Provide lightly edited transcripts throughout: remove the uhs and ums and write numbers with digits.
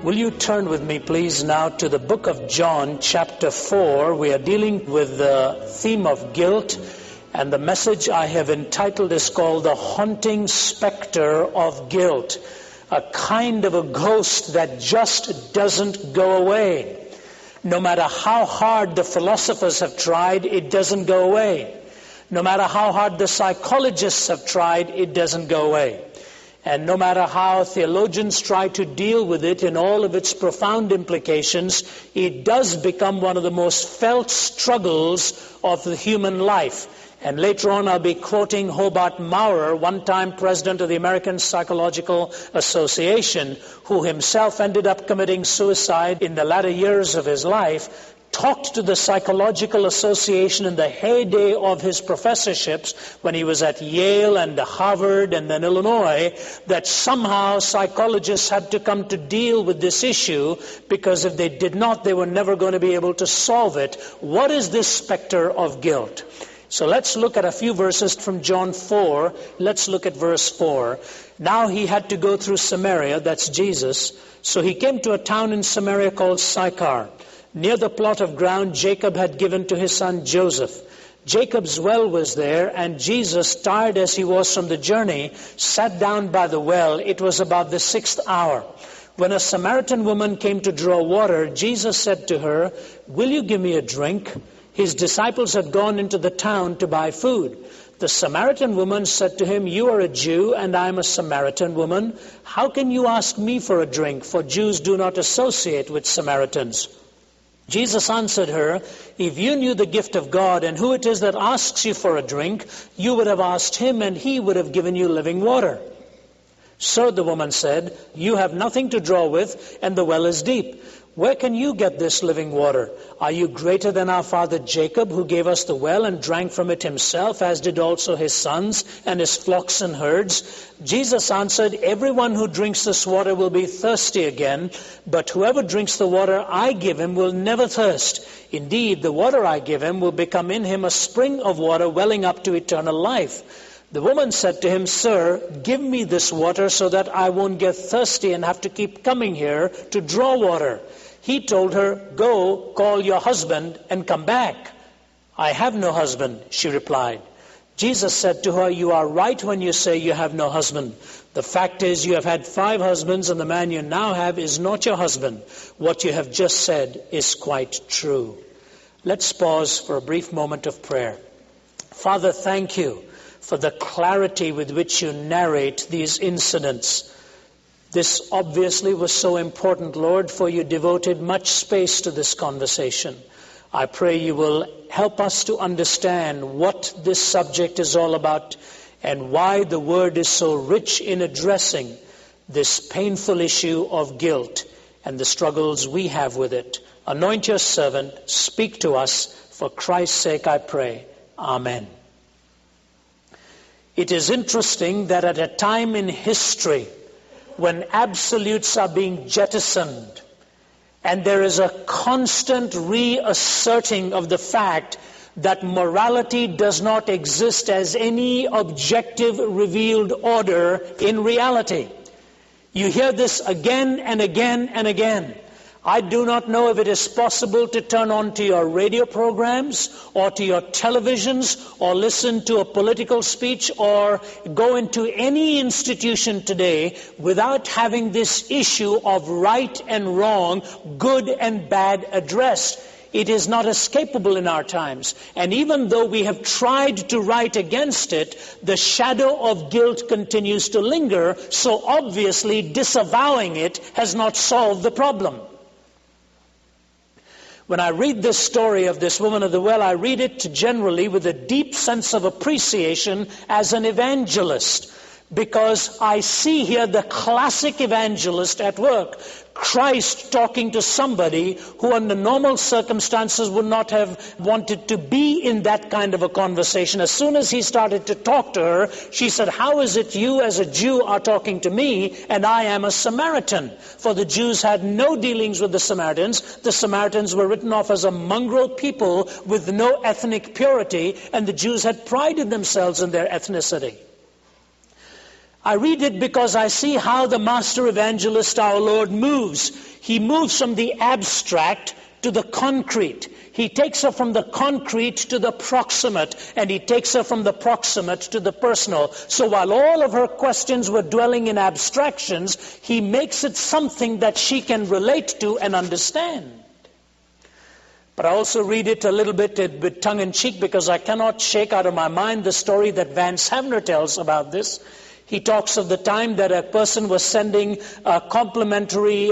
Will you turn with me, please, now to the book of John, chapter 4. We are dealing with the theme of guilt, and the message I have entitled is called The Haunting Spectre of Guilt, a kind of a ghost that just doesn't go away. No matter how hard the philosophers have tried, it doesn't go away. No matter how hard the psychologists have tried, it doesn't go away. And no matter how theologians try to deal with it in all of its profound implications, it does become one of the most felt struggles of the human life. And later on I'll be quoting Hobart Maurer, one-time president of the American Psychological Association, who himself ended up committing suicide in the latter years of his life, talked to the Psychological Association in the heyday of his professorships when he was at Yale and Harvard and then Illinois, that somehow psychologists had to come to deal with this issue, because if they did not, they were never going to be able to solve it. What is this specter of guilt? So let's look at a few verses from John 4. Let's look at verse 4. Now he had to go through Samaria, that's Jesus. So he came to a town in Samaria called Sychar, near the plot of ground Jacob had given to his son Joseph. Jacob's well was there, and Jesus, tired as he was from the journey, sat down by the well. It was about the 6th hour. When a Samaritan woman came to draw water, Jesus said to her, "Will you give me a drink?" His disciples had gone into the town to buy food. The Samaritan woman said to him, "You are a Jew, and I am a Samaritan woman. How can you ask me for a drink? For Jews do not associate with Samaritans." Jesus answered her, "If you knew the gift of God and who it is that asks you for a drink, you would have asked him, and he would have given you living water." So the woman said, "You have nothing to draw with, and the well is deep. Where can you get this living water? Are you greater than our father Jacob, who gave us the well and drank from it himself, as did also his sons and his flocks and herds?" Jesus answered, "Everyone who drinks this water will be thirsty again, but whoever drinks the water I give him will never thirst. Indeed, the water I give him will become in him a spring of water welling up to eternal life." The woman said to him, "Sir, give me this water so that I won't get thirsty and have to keep coming here to draw water." He told her, "Go, call your husband and come back." "I have no husband," she replied. Jesus said to her, "You are right when you say you have no husband. The fact is, you have had 5 husbands, and the man you now have is not your husband. What you have just said is quite true." Let's pause for a brief moment of prayer. Father, thank you for the clarity with which you narrate these incidents. This obviously was so important, Lord, for you devoted much space to this conversation. I pray you will help us to understand what this subject is all about and why the Word is so rich in addressing this painful issue of guilt and the struggles we have with it. Anoint your servant, speak to us. For Christ's sake I pray. Amen. It is interesting that at a time in history when absolutes are being jettisoned, and there is a constant reasserting of the fact that morality does not exist as any objective revealed order in reality. You hear this again and again and again. I do not know if it is possible to turn on to your radio programs or to your televisions or listen to a political speech or go into any institution today without having this issue of right and wrong, good and bad addressed. It is not escapable in our times. And even though we have tried to write against it, the shadow of guilt continues to linger, so obviously disavowing it has not solved the problem. When I read this story of this woman of the well, I read it generally with a deep sense of appreciation as an evangelist, because I see here the classic evangelist at work. Christ talking to somebody who under normal circumstances would not have wanted to be in that kind of a conversation. As soon as he started to talk to her, she said, "How is it you as a Jew are talking to me and I am a Samaritan?" For the Jews had no dealings with the Samaritans. The Samaritans were written off as a mongrel people with no ethnic purity, and the Jews had prided themselves in their ethnicity. I read it because I see how the master evangelist, our Lord, moves. He moves from the abstract to the concrete. He takes her from the concrete to the proximate, and he takes her from the proximate to the personal. So while all of her questions were dwelling in abstractions, he makes it something that she can relate to and understand. But I also read it a little bit with tongue-in-cheek because I cannot shake out of my mind the story that Vance Havner tells about this. He talks of the time that a person was sending a complimentary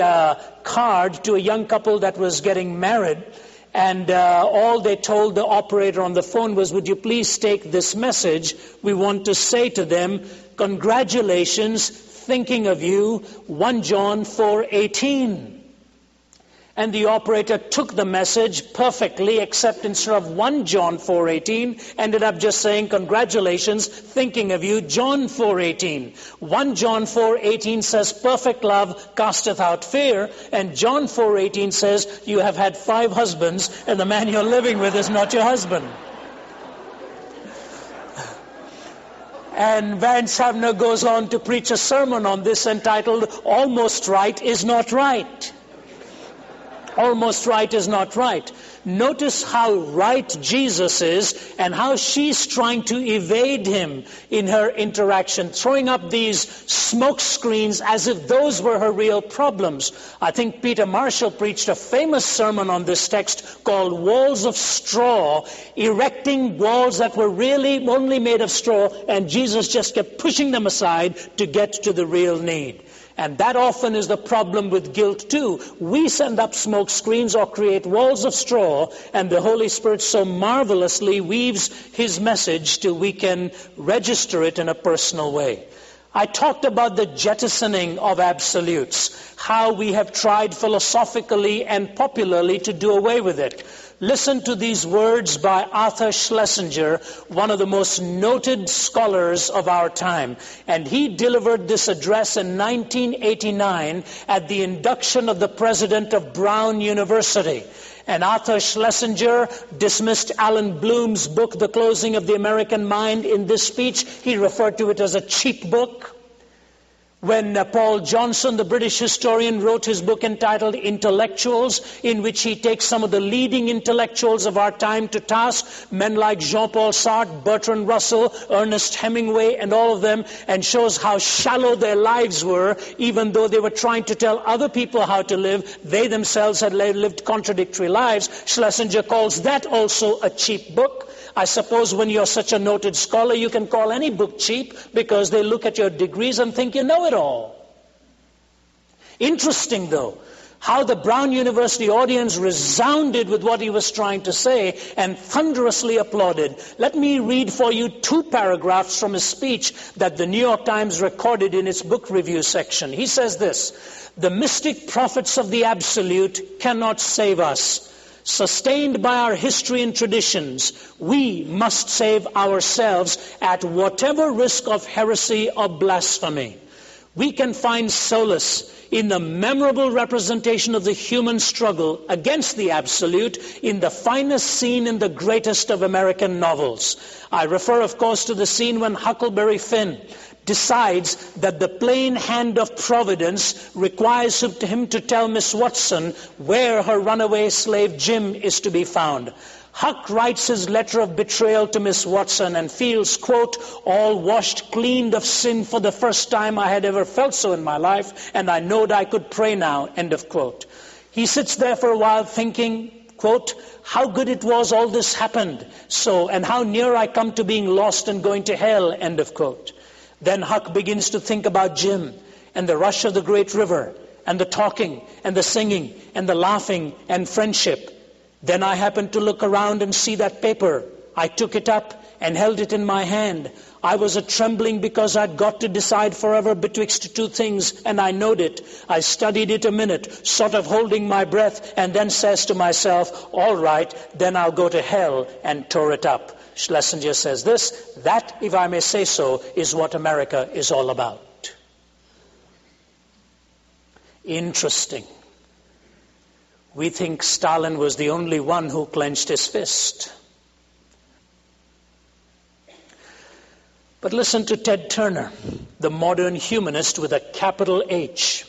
card to a young couple that was getting married, and all they told the operator on the phone was, "Would you please take this message? We want to say to them, congratulations, thinking of you, 1 John 4:18. And the operator took the message perfectly, except instead of 1 John 4:18, ended up just saying, congratulations, thinking of you, John 4:18. 1 John 4:18 says, perfect love casteth out fear, and John 4:18 says, you have had 5 husbands, and the man you're living with is not your husband. And Vance Havner goes on to preach a sermon on this entitled, Almost Right is Not Right. Almost right is not right. Notice how right Jesus is and how she's trying to evade him in her interaction, throwing up these smoke screens as if those were her real problems. I think Peter Marshall preached a famous sermon on this text called Walls of Straw, erecting walls that were really only made of straw, and Jesus just kept pushing them aside to get to the real need. And that often is the problem with guilt too. We send up smoke screens or create walls of straw, and the Holy Spirit so marvelously weaves his message till we can register it in a personal way. I talked about the jettisoning of absolutes, how we have tried philosophically and popularly to do away with it. Listen to these words by Arthur Schlesinger, one of the most noted scholars of our time. And he delivered this address in 1989 at the induction of the president of Brown University. And Arthur Schlesinger dismissed Alan Bloom's book, The Closing of the American Mind, in this speech. He referred to it as a cheap book. When Paul Johnson, the British historian, wrote his book entitled Intellectuals, in which he takes some of the leading intellectuals of our time to task, men like Jean-Paul Sartre, Bertrand Russell, Ernest Hemingway, and all of them, and shows how shallow their lives were, even though they were trying to tell other people how to live, they themselves had lived contradictory lives. Schlesinger calls that also a cheap book. I suppose when you're such a noted scholar, you can call any book cheap because they look at your degrees and think you know it all. Interesting, though, how the Brown University audience resounded with what he was trying to say and thunderously applauded. Let me read for you 2 paragraphs from his speech that the New York Times recorded in its book review section. He says this, "The mystic prophets of the absolute cannot save us. Sustained by our history and traditions, we must save ourselves at whatever risk of heresy or blasphemy. We can find solace in the memorable representation of the human struggle against the absolute in the finest scene in the greatest of American novels." I refer, of course, to the scene when Huckleberry Finn decides that the plain hand of Providence requires him to tell Miss Watson where her runaway slave Jim is to be found. Huck writes his letter of betrayal to Miss Watson and feels, quote, all washed clean of sin for the first time I had ever felt so in my life, and I knowed I could pray now, end of quote. He sits there for a while thinking, quote, how good it was all this happened, so, and how near I come to being lost and going to hell, end of quote. Then Huck begins to think about Jim and the rush of the great river and the talking and the singing and the laughing and friendship. Then I happened to look around and see that paper. I took it up and held it in my hand. I was a-trembling because I'd got to decide forever betwixt 2 things, and I knowed it. I studied it a minute, sort of holding my breath, and then says to myself, all right, then I'll go to hell, and tore it up. Schlesinger says this, that, if I may say so, is what America is all about. Interesting. We think Stalin was the only one who clenched his fist. But listen to Ted Turner, the modern humanist with a capital H.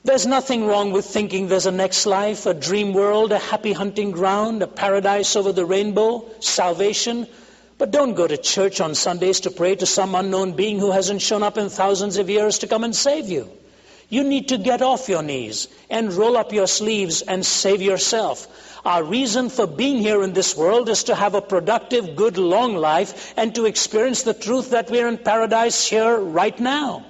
There's nothing wrong with thinking there's a next life, a dream world, a happy hunting ground, a paradise over the rainbow, salvation. But don't go to church on Sundays to pray to some unknown being who hasn't shown up in thousands of years to come and save you. You need to get off your knees and roll up your sleeves and save yourself. Our reason for being here in this world is to have a productive, good, long life and to experience the truth that we're in paradise here right now.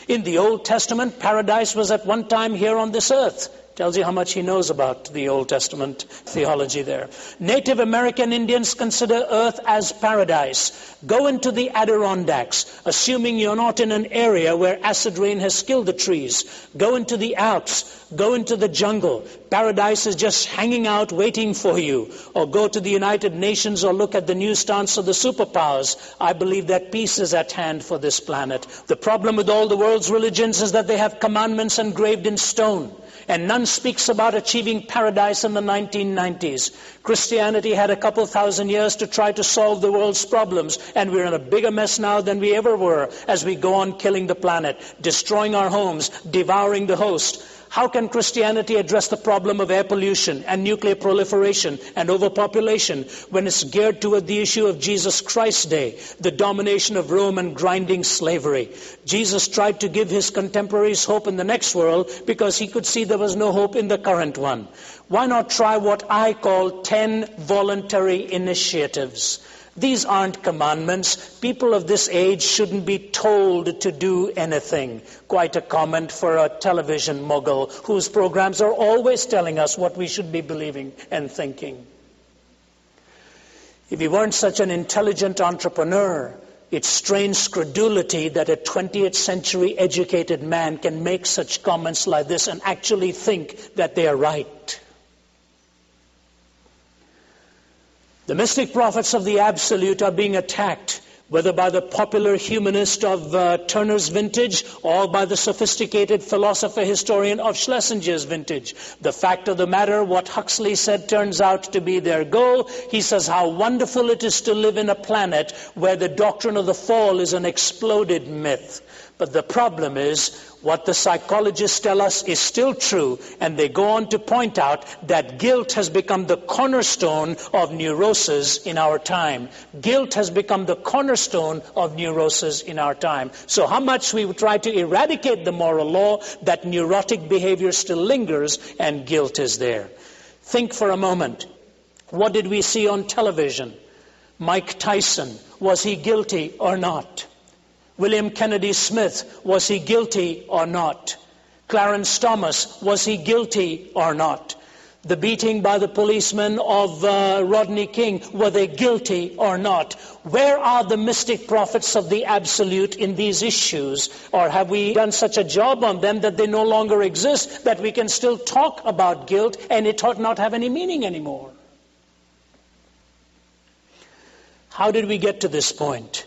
In the Old Testament, paradise was at one time here on this earth. Tells you how much he knows about the Old Testament theology there. Native American Indians consider earth as paradise. Go into the Adirondacks, assuming you're not in an area where acid rain has killed the trees. Go into the Alps. Go into the jungle. Paradise is just hanging out waiting for you. Or go to the United Nations or look at the new stance of the superpowers. I believe that peace is at hand for this planet. The problem with all the world's religions is that they have commandments engraved in stone. And none speaks about achieving paradise in the 1990s. Christianity had a couple thousand years to try to solve the world's problems, and we're in a bigger mess now than we ever were as we go on killing the planet, destroying our homes, devouring the host. How can Christianity address the problem of air pollution and nuclear proliferation and overpopulation when it's geared toward the issue of Jesus Christ's day, the domination of Rome and grinding slavery? Jesus tried to give his contemporaries hope in the next world because he could see there was no hope in the current one. Why not try what I call 10 voluntary initiatives? These aren't commandments. People of this age shouldn't be told to do anything. Quite a comment for a television mogul whose programs are always telling us what we should be believing and thinking. If he weren't such an intelligent entrepreneur, it strains credulity that a 20th century educated man can make such comments like this and actually think that they are right. The mystic prophets of the absolute are being attacked, whether by the popular humanist of Turner's vintage or by the sophisticated philosopher-historian of Schlesinger's vintage. The fact of the matter, what Huxley said turns out to be their goal. He says how wonderful it is to live in a planet where the doctrine of the fall is an exploded myth. But the problem is, what the psychologists tell us is still true, and they go on to point out that guilt has become the cornerstone of neurosis in our time. Guilt has become the cornerstone of neurosis in our time. So how much we try to eradicate the moral law, that neurotic behavior still lingers and guilt is there. Think for a moment. What did we see on television? Mike Tyson, was he guilty or not? William Kennedy Smith, was he guilty or not? Clarence Thomas, was he guilty or not? The beating by the policemen of Rodney King, were they guilty or not? Where are the mystic prophets of the absolute in these issues? Or have we done such a job on them that they no longer exist, that we can still talk about guilt and it ought not have any meaning anymore? How did we get to this point?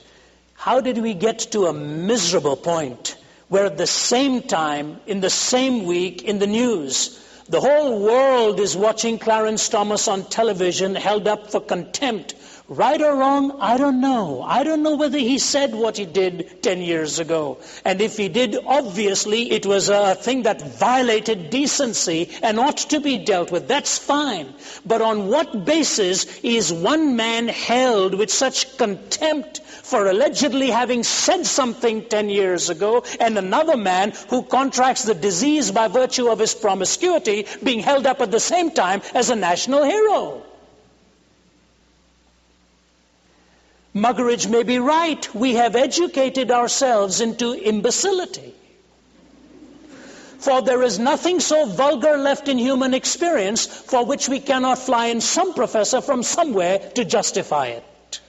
How did we get to a miserable point where at the same time, in the same week, in the news, the whole world is watching Clarence Thomas on television held up for contempt? Right or wrong, I don't know. I don't know whether he said what he did 10 years ago. And if he did, obviously it was a thing that violated decency and ought to be dealt with. That's fine. But on what basis is one man held with such contempt for allegedly having said something 10 years ago, and another man who contracts the disease by virtue of his promiscuity being held up at the same time as a national hero? Muggeridge may be right. We have educated ourselves into imbecility. For there is nothing so vulgar left in human experience for which we cannot fly in some professor from somewhere to justify it.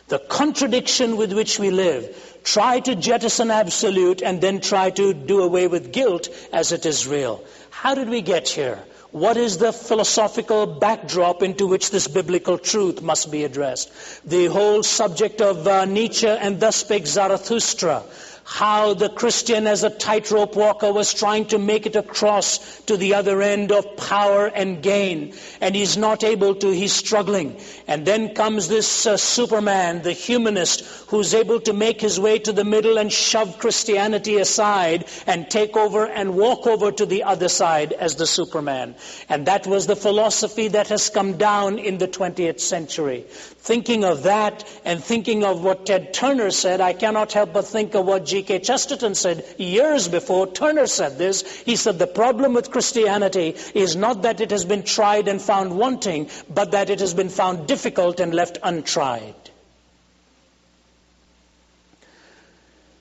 The contradiction with which we live, try to jettison absolute and then try to do away with guilt as it is real. How did we get here? What is the philosophical backdrop into which this biblical truth must be addressed? The whole subject of Nietzsche and Thus Spake Zarathustra. how the Christian as a tightrope walker was trying to make it across to the other end of power and gain. And he's not able to, he's struggling. And then comes this Superman, the humanist, who's able to make his way to the middle and shove Christianity aside and take over and walk over to the other side as the Superman. And that was the philosophy that has come down in the 20th century. Thinking of that and thinking of what Ted Turner said, I cannot help but think of what G.K. Chesterton said years before. Turner said this. He said the problem with Christianity is not that it has been tried and found wanting, but that it has been found difficult and left untried.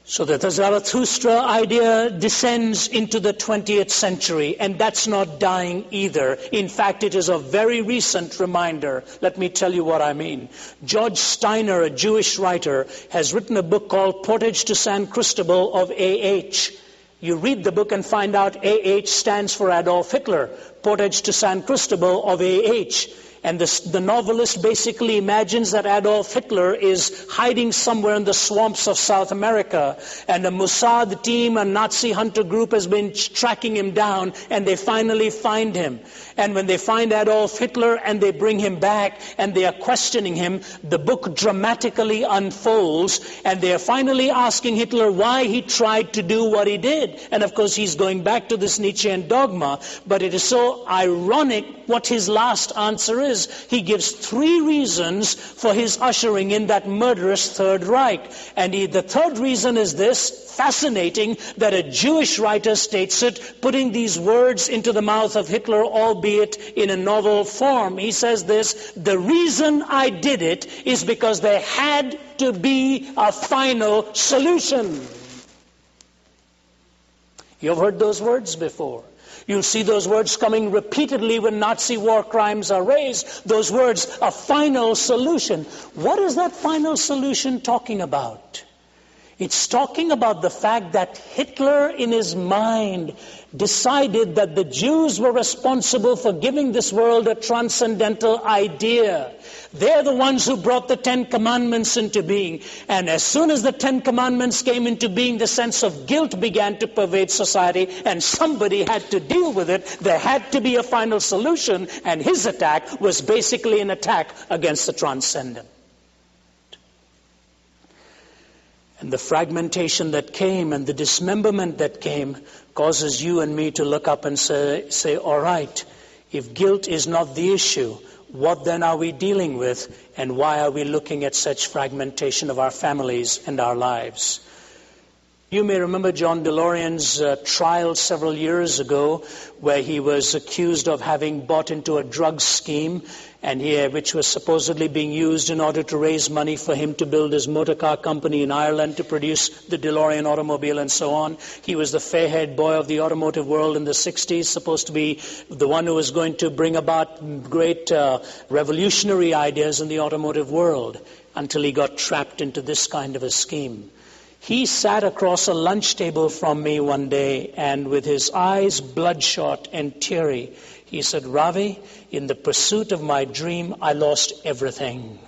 So that the Zarathustra idea descends into the 20th century, and that's not dying either. In fact, it is a very recent reminder. Let me tell you what I mean. George Steiner, a Jewish writer, has written a book called Portage to San Cristobal of A.H. You read the book and find out A.H. stands for Adolf Hitler. Portage to San Cristobal of A.H. And the novelist basically imagines that Adolf Hitler is hiding somewhere in the swamps of South America. And a Mossad team, a Nazi hunter group, has been tracking him down, and they finally find him. And when they find Adolf Hitler and they bring him back and they are questioning him, the book dramatically unfolds, and they are finally asking Hitler why he tried to do what he did. And of course he's going back to this Nietzschean dogma, but it is so ironic what his last answer is. He gives 3 reasons for his ushering in that murderous Third Reich. And the third reason is this, fascinating, that a Jewish writer states it, putting these words into the mouth of Hitler, albeit in a novel form. He says this, the reason I did it is because there had to be a final solution. You've heard those words before. You'll see those words coming repeatedly when Nazi war crimes are raised. Those words, a final solution. What is that final solution talking about? It's talking about the fact that Hitler, in his mind, decided that the Jews were responsible for giving this world a transcendental idea. They're the ones who brought the 10 Commandments into being. And as soon as the 10 Commandments came into being, the sense of guilt began to pervade society, and somebody had to deal with it. There had to be a final solution, and his attack was basically an attack against the transcendent. And the fragmentation that came and the dismemberment that came causes you and me to look up and say, all right, if guilt is not the issue, what then are we dealing with, and why are we looking at such fragmentation of our families and our lives? You may remember John DeLorean's trial several years ago, where he was accused of having bought into a drug scheme, and which was supposedly being used in order to raise money for him to build his motor car company in Ireland to produce the DeLorean automobile and so on. He was the fair-haired boy of the automotive world in the 60s, supposed to be the one who was going to bring about great revolutionary ideas in the automotive world, until he got trapped into this kind of a scheme. He sat across a lunch table from me one day, and with his eyes bloodshot and teary, he said, Ravi, in the pursuit of my dream, I lost everything.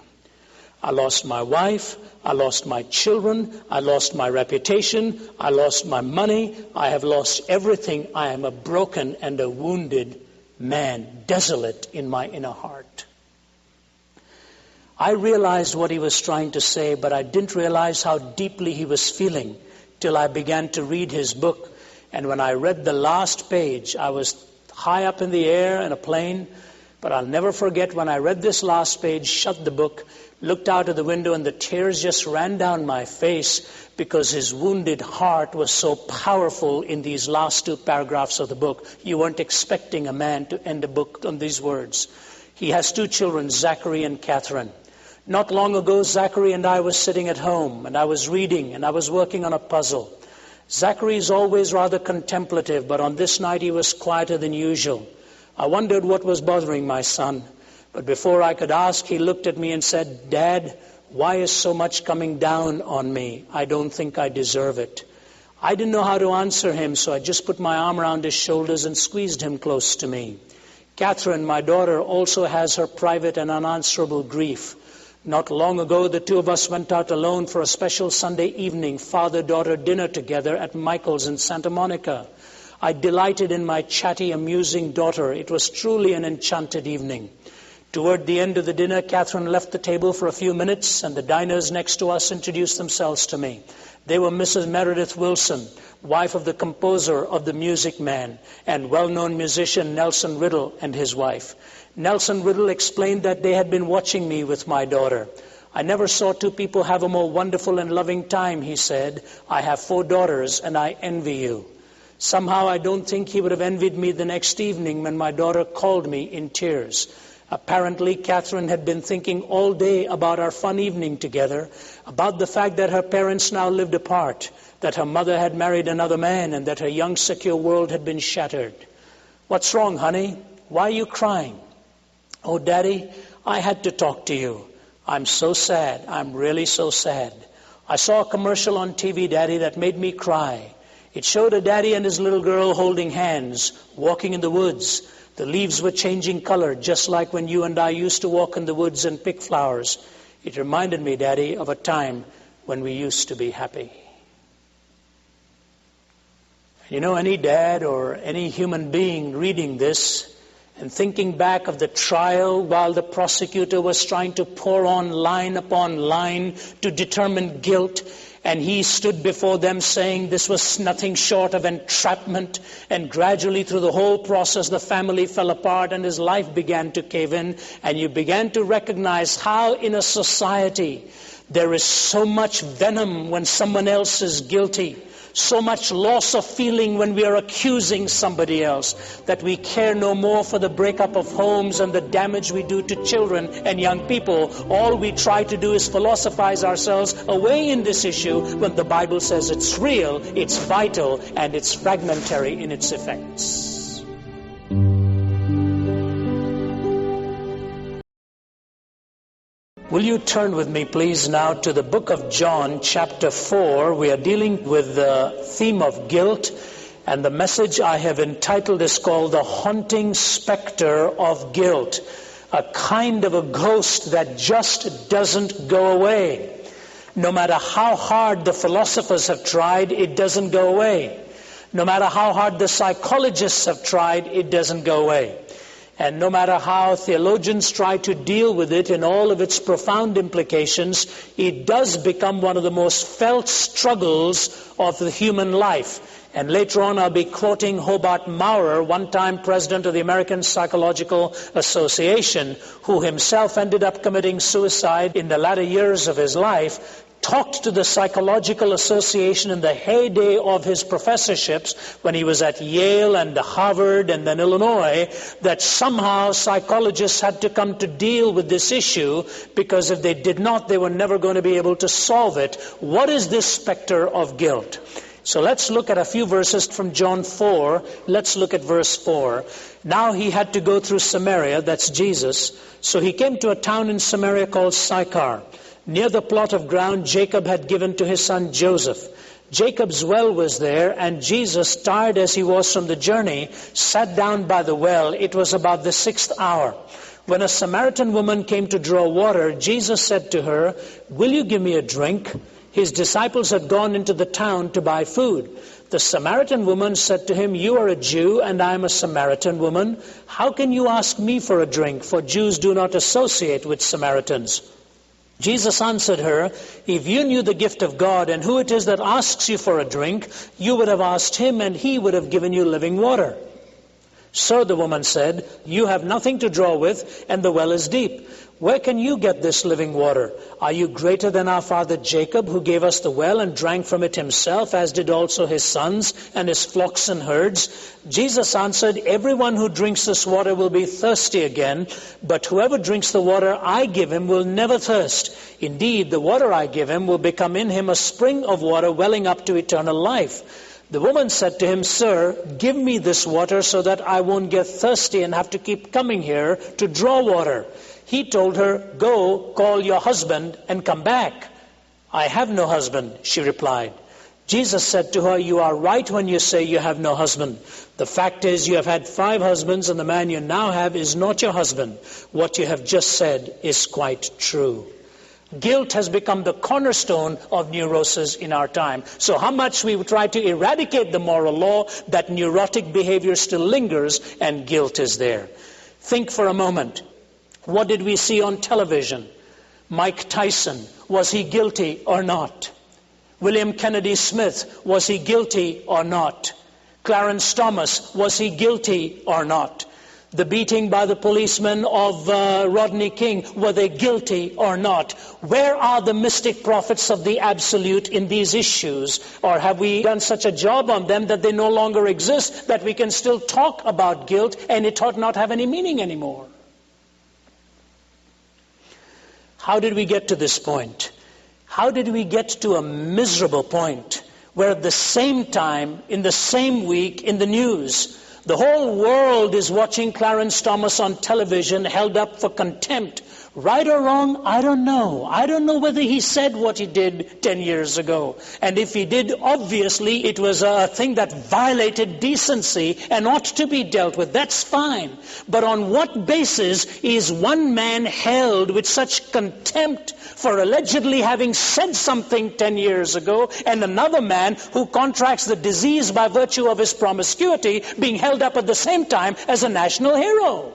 I lost my wife, I lost my children, I lost my reputation, I lost my money, I have lost everything. I am a broken and a wounded man, desolate in my inner heart. I realized what he was trying to say, but I didn't realize how deeply he was feeling till I began to read his book. And when I read the last page, I was high up in the air in a plane, but I'll never forget when I read this last page, shut the book, looked out of the window, and the tears just ran down my face, because his wounded heart was so powerful in these last 2 paragraphs of the book. You weren't expecting a man to end a book on these words. He has 2 children, Zachary and Catherine. Not long ago, Zachary and I was sitting at home, and I was reading, and I was working on a puzzle. Zachary is always rather contemplative, but on this night he was quieter than usual. I wondered what was bothering my son, but before I could ask, he looked at me and said, Dad, why is so much coming down on me? I don't think I deserve it. I didn't know how to answer him, so I just put my arm around his shoulders and squeezed him close to me. Catherine, my daughter, also has her private and unanswerable grief. Not long ago, the two of us went out alone for a special Sunday evening father-daughter dinner together at Michael's in Santa Monica. I delighted in my chatty, amusing daughter. It was truly an enchanted evening. Toward the end of the dinner, Catherine left the table for a few minutes, and the diners next to us introduced themselves to me. They were Mrs. Meredith Wilson, wife of the composer of The Music Man, and well-known musician Nelson Riddle and his wife. Nelson Riddle explained that they had been watching me with my daughter. I never saw two people have a more wonderful and loving time, he said. I have 4 daughters, and I envy you. Somehow I don't think he would have envied me the next evening when my daughter called me in tears. Apparently, Catherine had been thinking all day about our fun evening together, about the fact that her parents now lived apart, that her mother had married another man, and that her young, secure world had been shattered. "What's wrong, honey? Why are you crying?" "Oh, Daddy, I had to talk to you. I'm so sad. I'm really so sad. I saw a commercial on TV, Daddy, that made me cry. It showed a daddy and his little girl holding hands, walking in the woods. The leaves were changing color, just like when you and I used to walk in the woods and pick flowers. It reminded me, Daddy, of a time when we used to be happy." You know, any dad or any human being reading this and thinking back of the trial while the prosecutor was trying to pour on line upon line to determine guilt, and he stood before them saying this was nothing short of entrapment, and gradually through the whole process the family fell apart and his life began to cave in, and you began to recognize how in a society there is so much venom when someone else is guilty, so much loss of feeling when we are accusing somebody else, that we care no more for the breakup of homes and the damage we do to children and young people. All we try to do is philosophize ourselves away in this issue when the Bible says it's real, it's vital, and it's fragmentary in its effects. Will you turn with me, please, now to the book of John, chapter 4. We are dealing with the theme of guilt, and the message I have entitled is called The Haunting Spectre of Guilt, a kind of a ghost that just doesn't go away. No matter how hard the philosophers have tried, it doesn't go away. No matter how hard the psychologists have tried, it doesn't go away. And no matter how theologians try to deal with it in all of its profound implications, it does become one of the most felt struggles of the human life. And later on I'll be quoting Hobart Maurer, one-time president of the American Psychological Association, who himself ended up committing suicide in the latter years of his life, talked to the Psychological Association in the heyday of his professorships when he was at Yale and Harvard and then Illinois, that somehow psychologists had to come to deal with this issue, because if they did not, they were never going to be able to solve it. What is this specter of guilt? So let's look at a few verses from John 4. Let's look at verse 4. Now he had to go through Samaria, that's Jesus. So he came to a town in Samaria called Sychar, near the plot of ground Jacob had given to his son Joseph. Jacob's well was there, and Jesus, tired as he was from the journey, sat down by the well. It was about the 6th hour. When a Samaritan woman came to draw water, Jesus said to her, "Will you give me a drink?" His disciples had gone into the town to buy food. The Samaritan woman said to him, "You are a Jew, and I am a Samaritan woman. How can you ask me for a drink? For Jews do not associate with Samaritans." Jesus answered her, "If you knew the gift of God and who it is that asks you for a drink, you would have asked him, and he would have given you living water." "Sir," the woman said, "you have nothing to draw with, and the well is deep. Where can you get this living water? Are you greater than our father Jacob, who gave us the well and drank from it himself, as did also his sons and his flocks and herds?" Jesus answered, "Everyone who drinks this water will be thirsty again, but whoever drinks the water I give him will never thirst. Indeed, the water I give him will become in him a spring of water welling up to eternal life." The woman said to him, "Sir, give me this water so that I won't get thirsty and have to keep coming here to draw water." He told her, "Go, call your husband and come back." "I have no husband," she replied. Jesus said to her, "You are right when you say you have no husband. The fact is, you have had 5 husbands, and the man you now have is not your husband. What you have just said is quite true." Guilt has become the cornerstone of neurosis in our time. So how much we try to eradicate the moral law, that neurotic behavior still lingers and guilt is there. Think for a moment. What did we see on television? Mike Tyson, was he guilty or not? William Kennedy Smith, was he guilty or not? Clarence Thomas, was he guilty or not? The beating by the policemen of Rodney King, were they guilty or not? Where are the mystic prophets of the absolute in these issues? Or have we done such a job on them that they no longer exist, that we can still talk about guilt and it ought not have any meaning anymore? How did we get to this point? How did we get to a miserable point where at the same time, in the same week, in the news, the whole world is watching Clarence Thomas on television held up for contempt? Right or wrong, I don't know. I don't know whether he said what he did 10 years ago. And if he did, obviously it was a thing that violated decency and ought to be dealt with. That's fine. But on what basis is one man held with such contempt for allegedly having said something 10 years ago, and another man who contracts the disease by virtue of his promiscuity being held up at the same time as a national hero?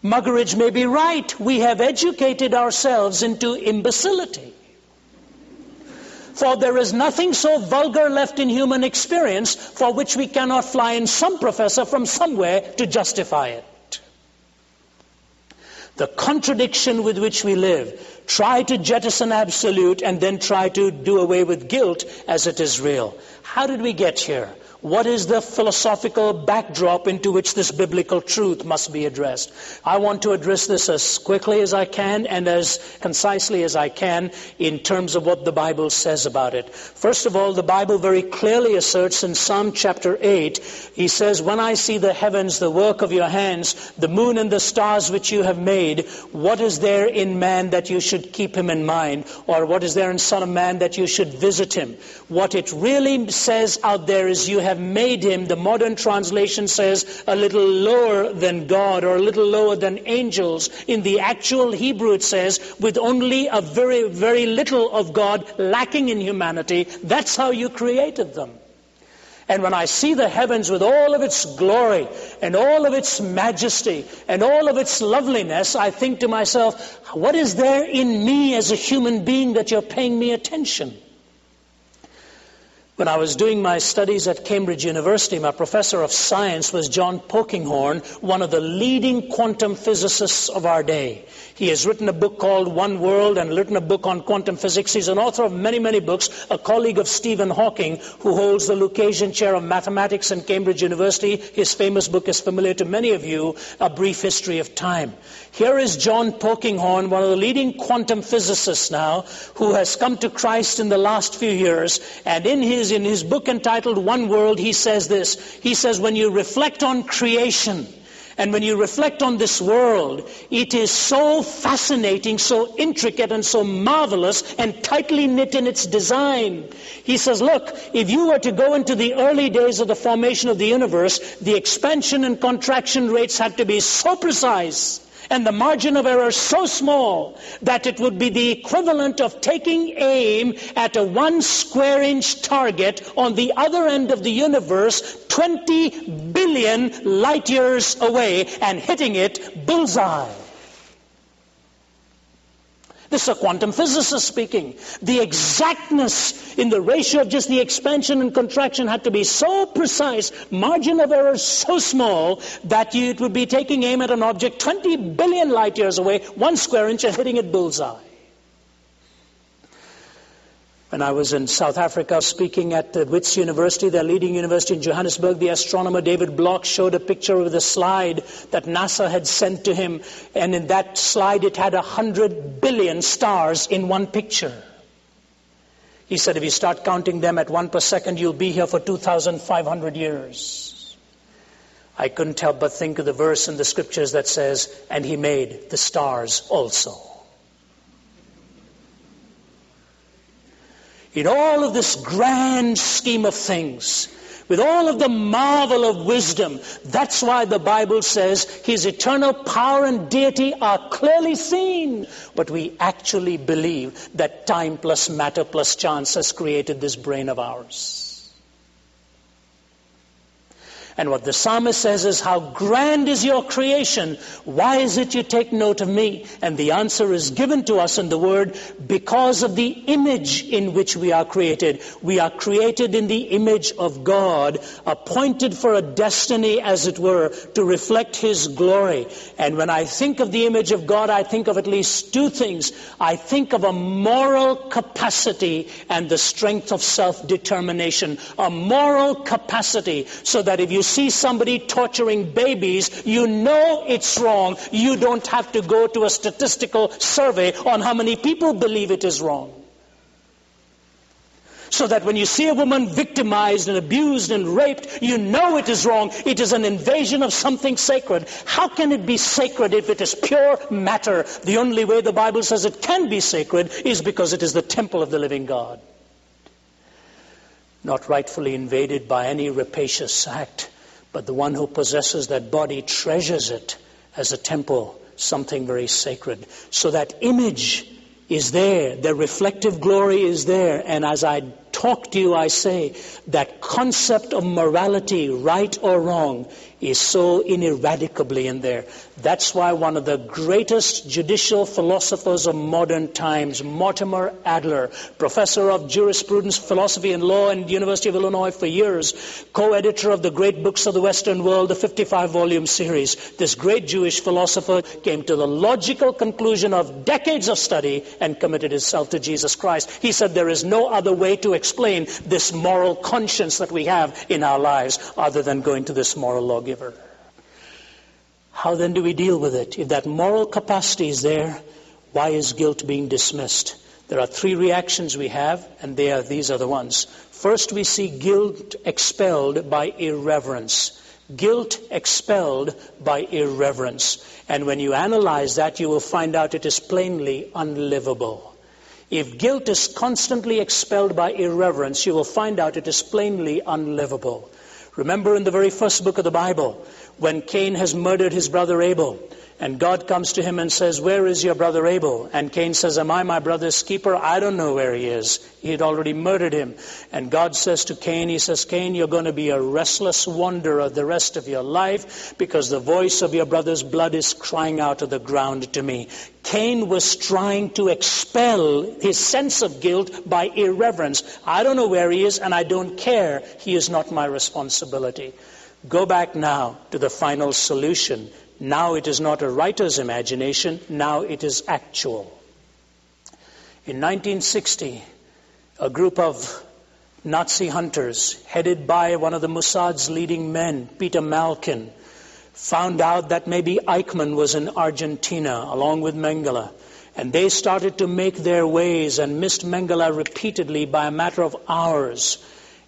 Muggeridge may be right. We have educated ourselves into imbecility. For there is nothing so vulgar left in human experience for which we cannot fly in some professor from somewhere to justify it. The contradiction with which we live. Try to jettison absolute and then try to do away with guilt as it is real. How did we get here? What is the philosophical backdrop into which this biblical truth must be addressed? I want to address this as quickly as I can and as concisely as I can in terms of what the Bible says about it. First of all, the Bible very clearly asserts in Psalm chapter 8, he says, "When I see the heavens, the work of your hands, the moon and the stars which you have made, what is there in man that you should keep him in mind? Or what is there in Son of Man that you should visit him?" What it really says out there is you have made him, the modern translation says, a little lower than God or a little lower than angels. In the actual Hebrew it says, with only a very, very little of God lacking in humanity. That's how you created them. And when I see the heavens with all of its glory and all of its majesty and all of its loveliness, I think to myself, what is there in me as a human being that you're paying me attention? When I was doing my studies at Cambridge University, my professor of science was John Polkinghorne, one of the leading quantum physicists of our day. He has written a book called One World and written a book on quantum physics. He's an author of many, many books, a colleague of Stephen Hawking, who holds the Lucasian Chair of Mathematics in Cambridge University. His famous book is familiar to many of you, A Brief History of Time. Here is John Polkinghorne, one of the leading quantum physicists now, who has come to Christ in the last few years. And in his book entitled One World, he says this. He says, when you reflect on creation, and when you reflect on this world, it is so fascinating, so intricate, and so marvelous, and tightly knit in its design. He says, look, if you were to go into the early days of the formation of the universe, the expansion and contraction rates had to be so precise, and the margin of error so small that it would be the equivalent of taking aim at a 1 square inch target on the other end of the universe 20 billion light years away and hitting it bullseye. This is a quantum physicist speaking. The exactness in the ratio of just the expansion and contraction had to be so precise, margin of error so small, that it would be taking aim at an object 20 billion light years away, 1 square inch, and hitting it bullseye. When I was in South Africa speaking at the Wits University, their leading university in Johannesburg, the astronomer David Bloch showed a picture with a slide that NASA had sent to him. And in that slide, it had 100 billion stars in one picture. He said, if you start counting them at 1 per second, you'll be here for 2,500 years. I couldn't help but think of the verse in the scriptures that says, and he made the stars also. In all of this grand scheme of things, with all of the marvel of wisdom. That's why the Bible says his eternal power and deity are clearly seen. But we actually believe that time plus matter plus chance has created this brain of ours. And what the psalmist says is, how grand is your creation? Why is it you take note of me? And the answer is given to us in the word, because of the image in which we are created. We are created in the image of God, appointed for a destiny, as it were, to reflect his glory. And when I think of the image of God, I think of at least two things. I think of a moral capacity and the strength of self-determination. A moral capacity, so that if you see somebody torturing babies, you know it's wrong. You don't have to go to a statistical survey on how many people believe it is wrong. So that when you see a woman victimized and abused and raped, you know it is wrong. It is an invasion of something sacred. How can it be sacred if it is pure matter? The only way the Bible says it can be sacred is because it is the temple of the living God, not rightfully invaded by any rapacious act, but the one who possesses that body treasures it as a temple, something very sacred. So that image is there, the reflective glory is there, and as I talk to you, I say that concept of morality, right or wrong, is so ineradicably in there. That's why one of the greatest judicial philosophers of modern times, Mortimer Adler, professor of jurisprudence, philosophy and law in the University of Illinois for years, co-editor of the great books of the Western world, the 55-volume series, this great Jewish philosopher came to the logical conclusion of decades of study and committed himself to Jesus Christ. He said there is no other way to explain this moral conscience that we have in our lives other than going to this moral lawgiver. How then do we deal with it? If that moral capacity is there, why is guilt being dismissed? There are three reactions we have, and these are the ones. First, we see guilt expelled by irreverence. Guilt expelled by irreverence. And when you analyze that, you will find out it is plainly unlivable. If guilt is constantly expelled by irreverence, you will find out it is plainly unlivable. Remember in the very first book of the Bible, when Cain has murdered his brother Abel, and God comes to him and says, "Where is your brother Abel?" And Cain says, "Am I my brother's keeper? I don't know where he is." He had already murdered him. And God says to Cain, he says, "Cain, you're going to be a restless wanderer the rest of your life, because the voice of your brother's blood is crying out of the ground to me." Cain was trying to expel his sense of guilt by irreverence. I don't know where he is, and I don't care. He is not my responsibility. Go back now to the final solution. Now it is not a writer's imagination. Now it is actual. In 1960, a group of Nazi hunters, headed by one of the Mossad's leading men, Peter Malkin, found out that maybe Eichmann was in Argentina along with Mengele. And they started to make their ways and missed Mengele repeatedly by a matter of hours.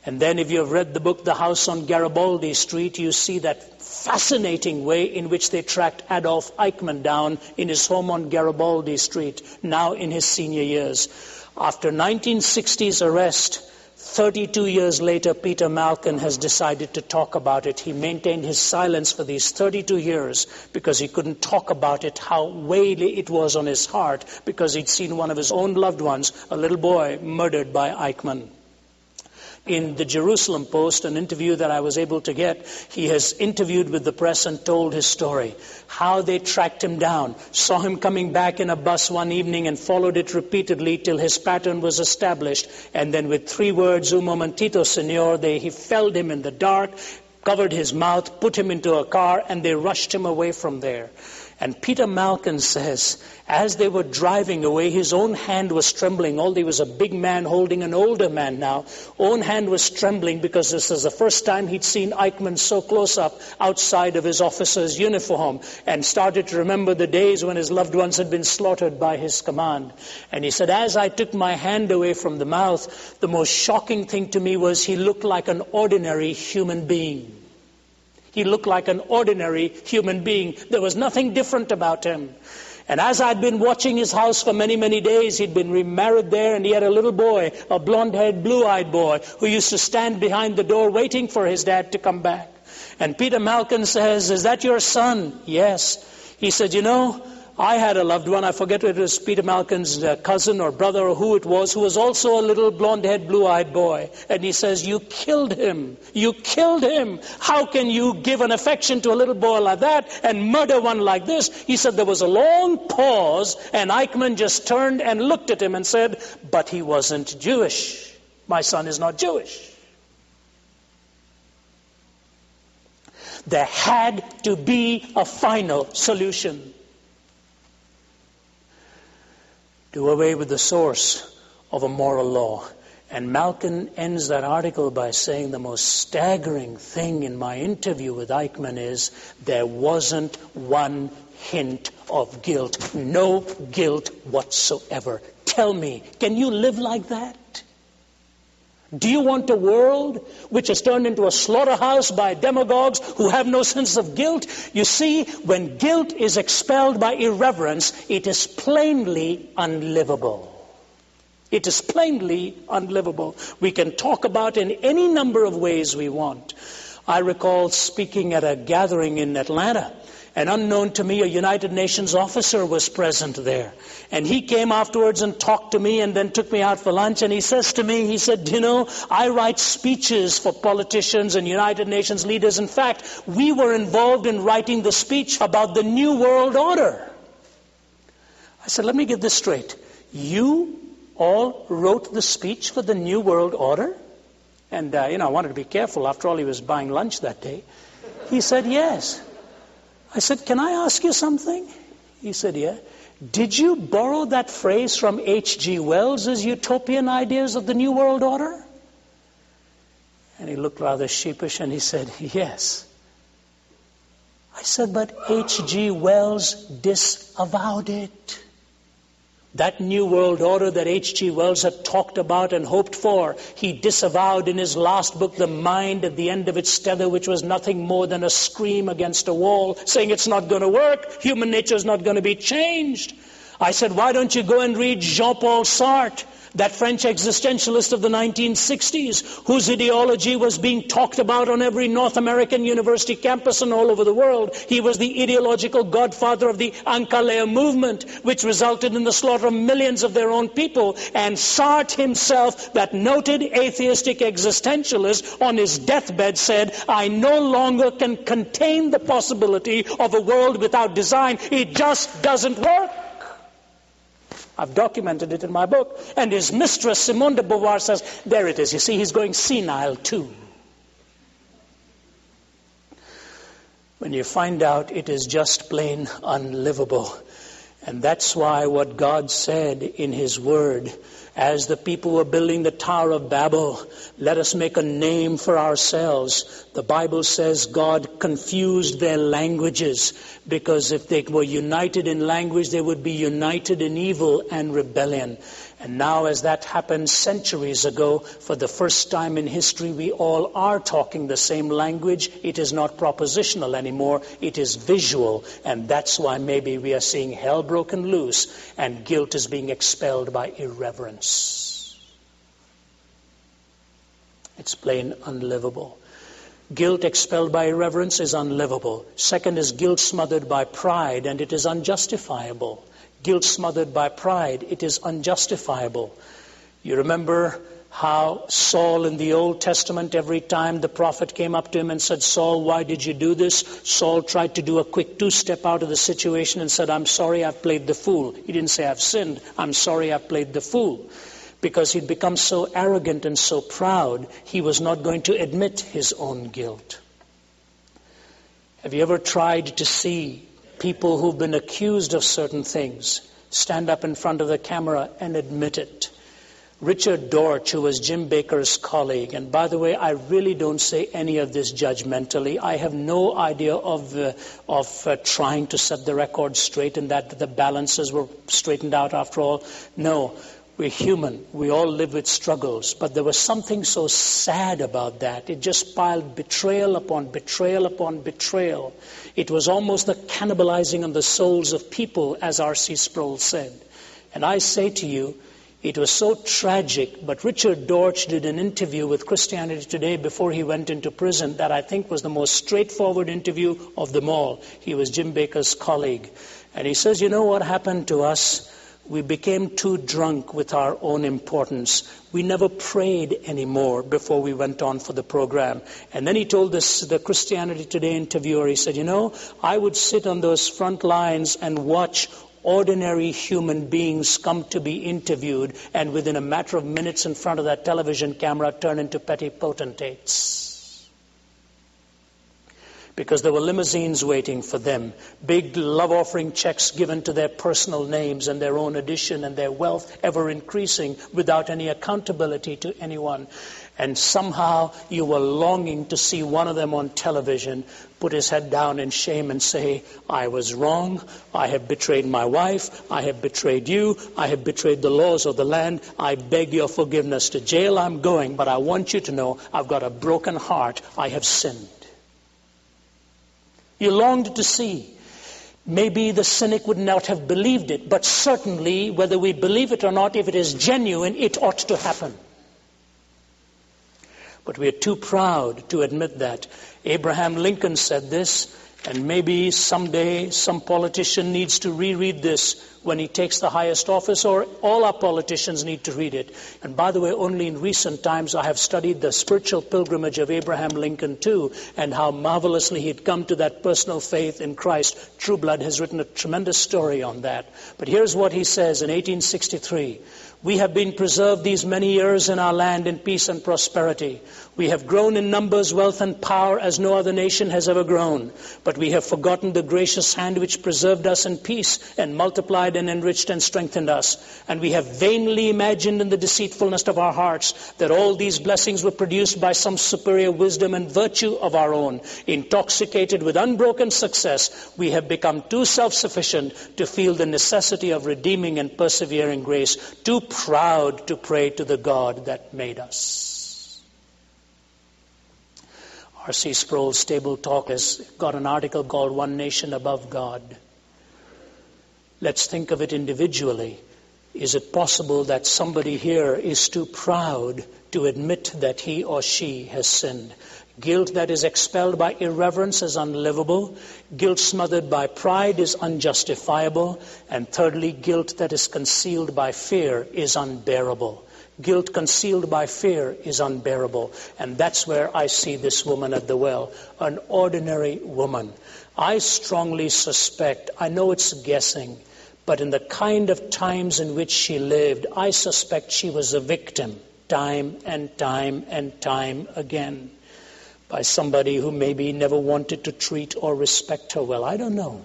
And then if you have read the book The House on Garibaldi Street, you see that fascinating way in which they tracked Adolf Eichmann down in his home on Garibaldi Street, now in his senior years. After 1960's arrest, 32 years later, Peter Malkin has decided to talk about it. He maintained his silence for these 32 years because he couldn't talk about it, how weighty it was on his heart, because he'd seen one of his own loved ones, a little boy, murdered by Eichmann. In the Jerusalem Post, an interview that I was able to get, he has interviewed with the press and told his story. How they tracked him down, saw him coming back in a bus one evening and followed it repeatedly till his pattern was established. And then with 3 words, "Un momentito, senor," he felled him in the dark, covered his mouth, put him into a car, and they rushed him away from there. And Peter Malkin says, as they were driving away, his own hand was trembling. Although he was a big man holding an older man now, own hand was trembling because this was the first time he'd seen Eichmann so close up outside of his officer's uniform, and started to remember the days when his loved ones had been slaughtered by his command. And he said, as I took my hand away from the mouth, the most shocking thing to me was he looked like an ordinary human being. He looked like an ordinary human being. There was nothing different about him. And as I'd been watching his house for many, many days, he'd been remarried there, and he had a little boy, a blonde-haired, blue-eyed boy, who used to stand behind the door waiting for his dad to come back. And Peter Malkin says, "Is that your son?" "Yes." He said, "You know, I had a loved one," I forget if it was Peter Malkin's cousin or brother or who it was, who was also a little blonde-haired, blue-eyed boy. And he says, "You killed him. You killed him. How can you give an affection to a little boy like that and murder one like this?" He said there was a long pause, and Eichmann just turned and looked at him and said, "But he wasn't Jewish. My son is not Jewish." There had to be a final solution. Do away with the source of a moral law. And Malkin ends that article by saying the most staggering thing in my interview with Eichmann is there wasn't one hint of guilt. No guilt whatsoever. Tell me, can you live like that? Do you want a world which is turned into a slaughterhouse by demagogues who have no sense of guilt? You see, when guilt is expelled by irreverence, it is plainly unlivable. It is plainly unlivable. We can talk about in any number of ways we want. I recall speaking at a gathering in Atlanta, and unknown to me, a United Nations officer was present there. And he came afterwards and talked to me and then took me out for lunch. And he says to me, he said, "You know, I write speeches for politicians and United Nations leaders. In fact, we were involved in writing the speech about the New World Order." I said, "Let me get this straight. You all wrote the speech for the New World Order?" And, I wanted to be careful. After all, he was buying lunch that day. He said, "Yes." I said, "Can I ask you something?" He said, "Yeah." "Did you borrow that phrase from H.G. Wells' utopian ideas of the New World Order?" And he looked rather sheepish and he said, "Yes." I said, "But H.G. Wells disavowed it. That New World Order that H.G. Wells had talked about and hoped for, he disavowed in his last book, The Mind at the End of Its Tether, which was nothing more than a scream against a wall, saying it's not going to work, human nature is not going to be changed." I said, "Why don't you go and read Jean-Paul Sartre, that French existentialist of the 1960s, whose ideology was being talked about on every North American university campus and all over the world. He was the ideological godfather of the Ankalea movement, which resulted in the slaughter of millions of their own people. And Sartre himself, that noted atheistic existentialist, on his deathbed said, 'I no longer can contain the possibility of a world without design. It just doesn't work.' I've documented it in my book. And his mistress, Simone de Beauvoir, says, there it is. You see, he's going senile too. When you find out it is just plain unlivable. And that's why what God said in his word, as the people were building the Tower of Babel, let us make a name for ourselves. The Bible says God confused their languages, because if they were united in language, they would be united in evil and rebellion. And now, as that happened centuries ago, for the first time in history, we all are talking the same language. It is not propositional anymore. It is visual. And that's why maybe we are seeing hell broken loose and guilt is being expelled by irreverence. It's plain unlivable. Guilt expelled by irreverence is unlivable. Second is guilt smothered by pride, and it is unjustifiable. Guilt smothered by pride, it is unjustifiable. You remember how Saul in the Old Testament, every time the prophet came up to him and said, Saul, why did you do this? Saul tried to do a quick two-step out of the situation and said, I'm sorry, I've played the fool. He didn't say I've sinned. I'm sorry, I've played the fool. Because he'd become so arrogant and so proud, he was not going to admit his own guilt. Have you ever tried to see people who've been accused of certain things stand up in front of the camera and admit it? Richard Dortch, who was Jim Baker's colleague, and by the way, I really don't say any of this judgmentally. I have no idea of trying to set the record straight and that the balances were straightened out after all. No. We're human. We all live with struggles. But there was something so sad about that. It just piled betrayal upon betrayal upon betrayal. It was almost the cannibalizing on the souls of people, as R.C. Sproul said. And I say to you, it was so tragic, but Richard Dortch did an interview with Christianity Today before he went into prison that I think was the most straightforward interview of them all. He was Jim Bakker's colleague. And he says, you know what happened to us? We became too drunk with our own importance. We never prayed anymore before we went on for the program. And then he told the Christianity Today interviewer, he said, you know, I would sit on those front lines and watch ordinary human beings come to be interviewed, and within a matter of minutes in front of that television camera turn into petty potentates. Because there were limousines waiting for them, big love-offering checks given to their personal names and their own addition, and their wealth ever increasing without any accountability to anyone. And somehow you were longing to see one of them on television put his head down in shame and say, I was wrong, I have betrayed my wife, I have betrayed you, I have betrayed the laws of the land, I beg your forgiveness. To jail I'm going, but I want you to know I've got a broken heart, I have sinned. You longed to see. Maybe the cynic would not have believed it, but certainly, whether we believe it or not, if it is genuine, it ought to happen. But we are too proud to admit that. Abraham Lincoln said this, and maybe someday some politician needs to reread this when he takes the highest office, or all our politicians need to read it. And by the way, only in recent times I have studied the spiritual pilgrimage of Abraham Lincoln too, and how marvelously he'd come to that personal faith in Christ. True Blood has written a tremendous story on that. But here's what he says in 1863. We have been preserved these many years in our land in peace and prosperity. We have grown in numbers, wealth, and power as no other nation has ever grown. But we have forgotten the gracious hand which preserved us in peace and multiplied and enriched and strengthened us. And we have vainly imagined in the deceitfulness of our hearts that all these blessings were produced by some superior wisdom and virtue of our own. Intoxicated with unbroken success, we have become too self-sufficient to feel the necessity of redeeming and persevering grace, too proud to pray to the God that made us. R.C. Sproul's Table Talk has got an article called One Nation Above God. Let's think of it individually. Is it possible that somebody here is too proud to admit that he or she has sinned? Guilt that is expelled by irreverence is unlivable. Guilt smothered by pride is unjustifiable. And thirdly, guilt that is concealed by fear is unbearable. Guilt concealed by fear is unbearable. And that's where I see this woman at the well, an ordinary woman. I strongly suspect, I know it's guessing, but in the kind of times in which she lived, I suspect she was a victim time and time and time again by somebody who maybe never wanted to treat or respect her well. I don't know.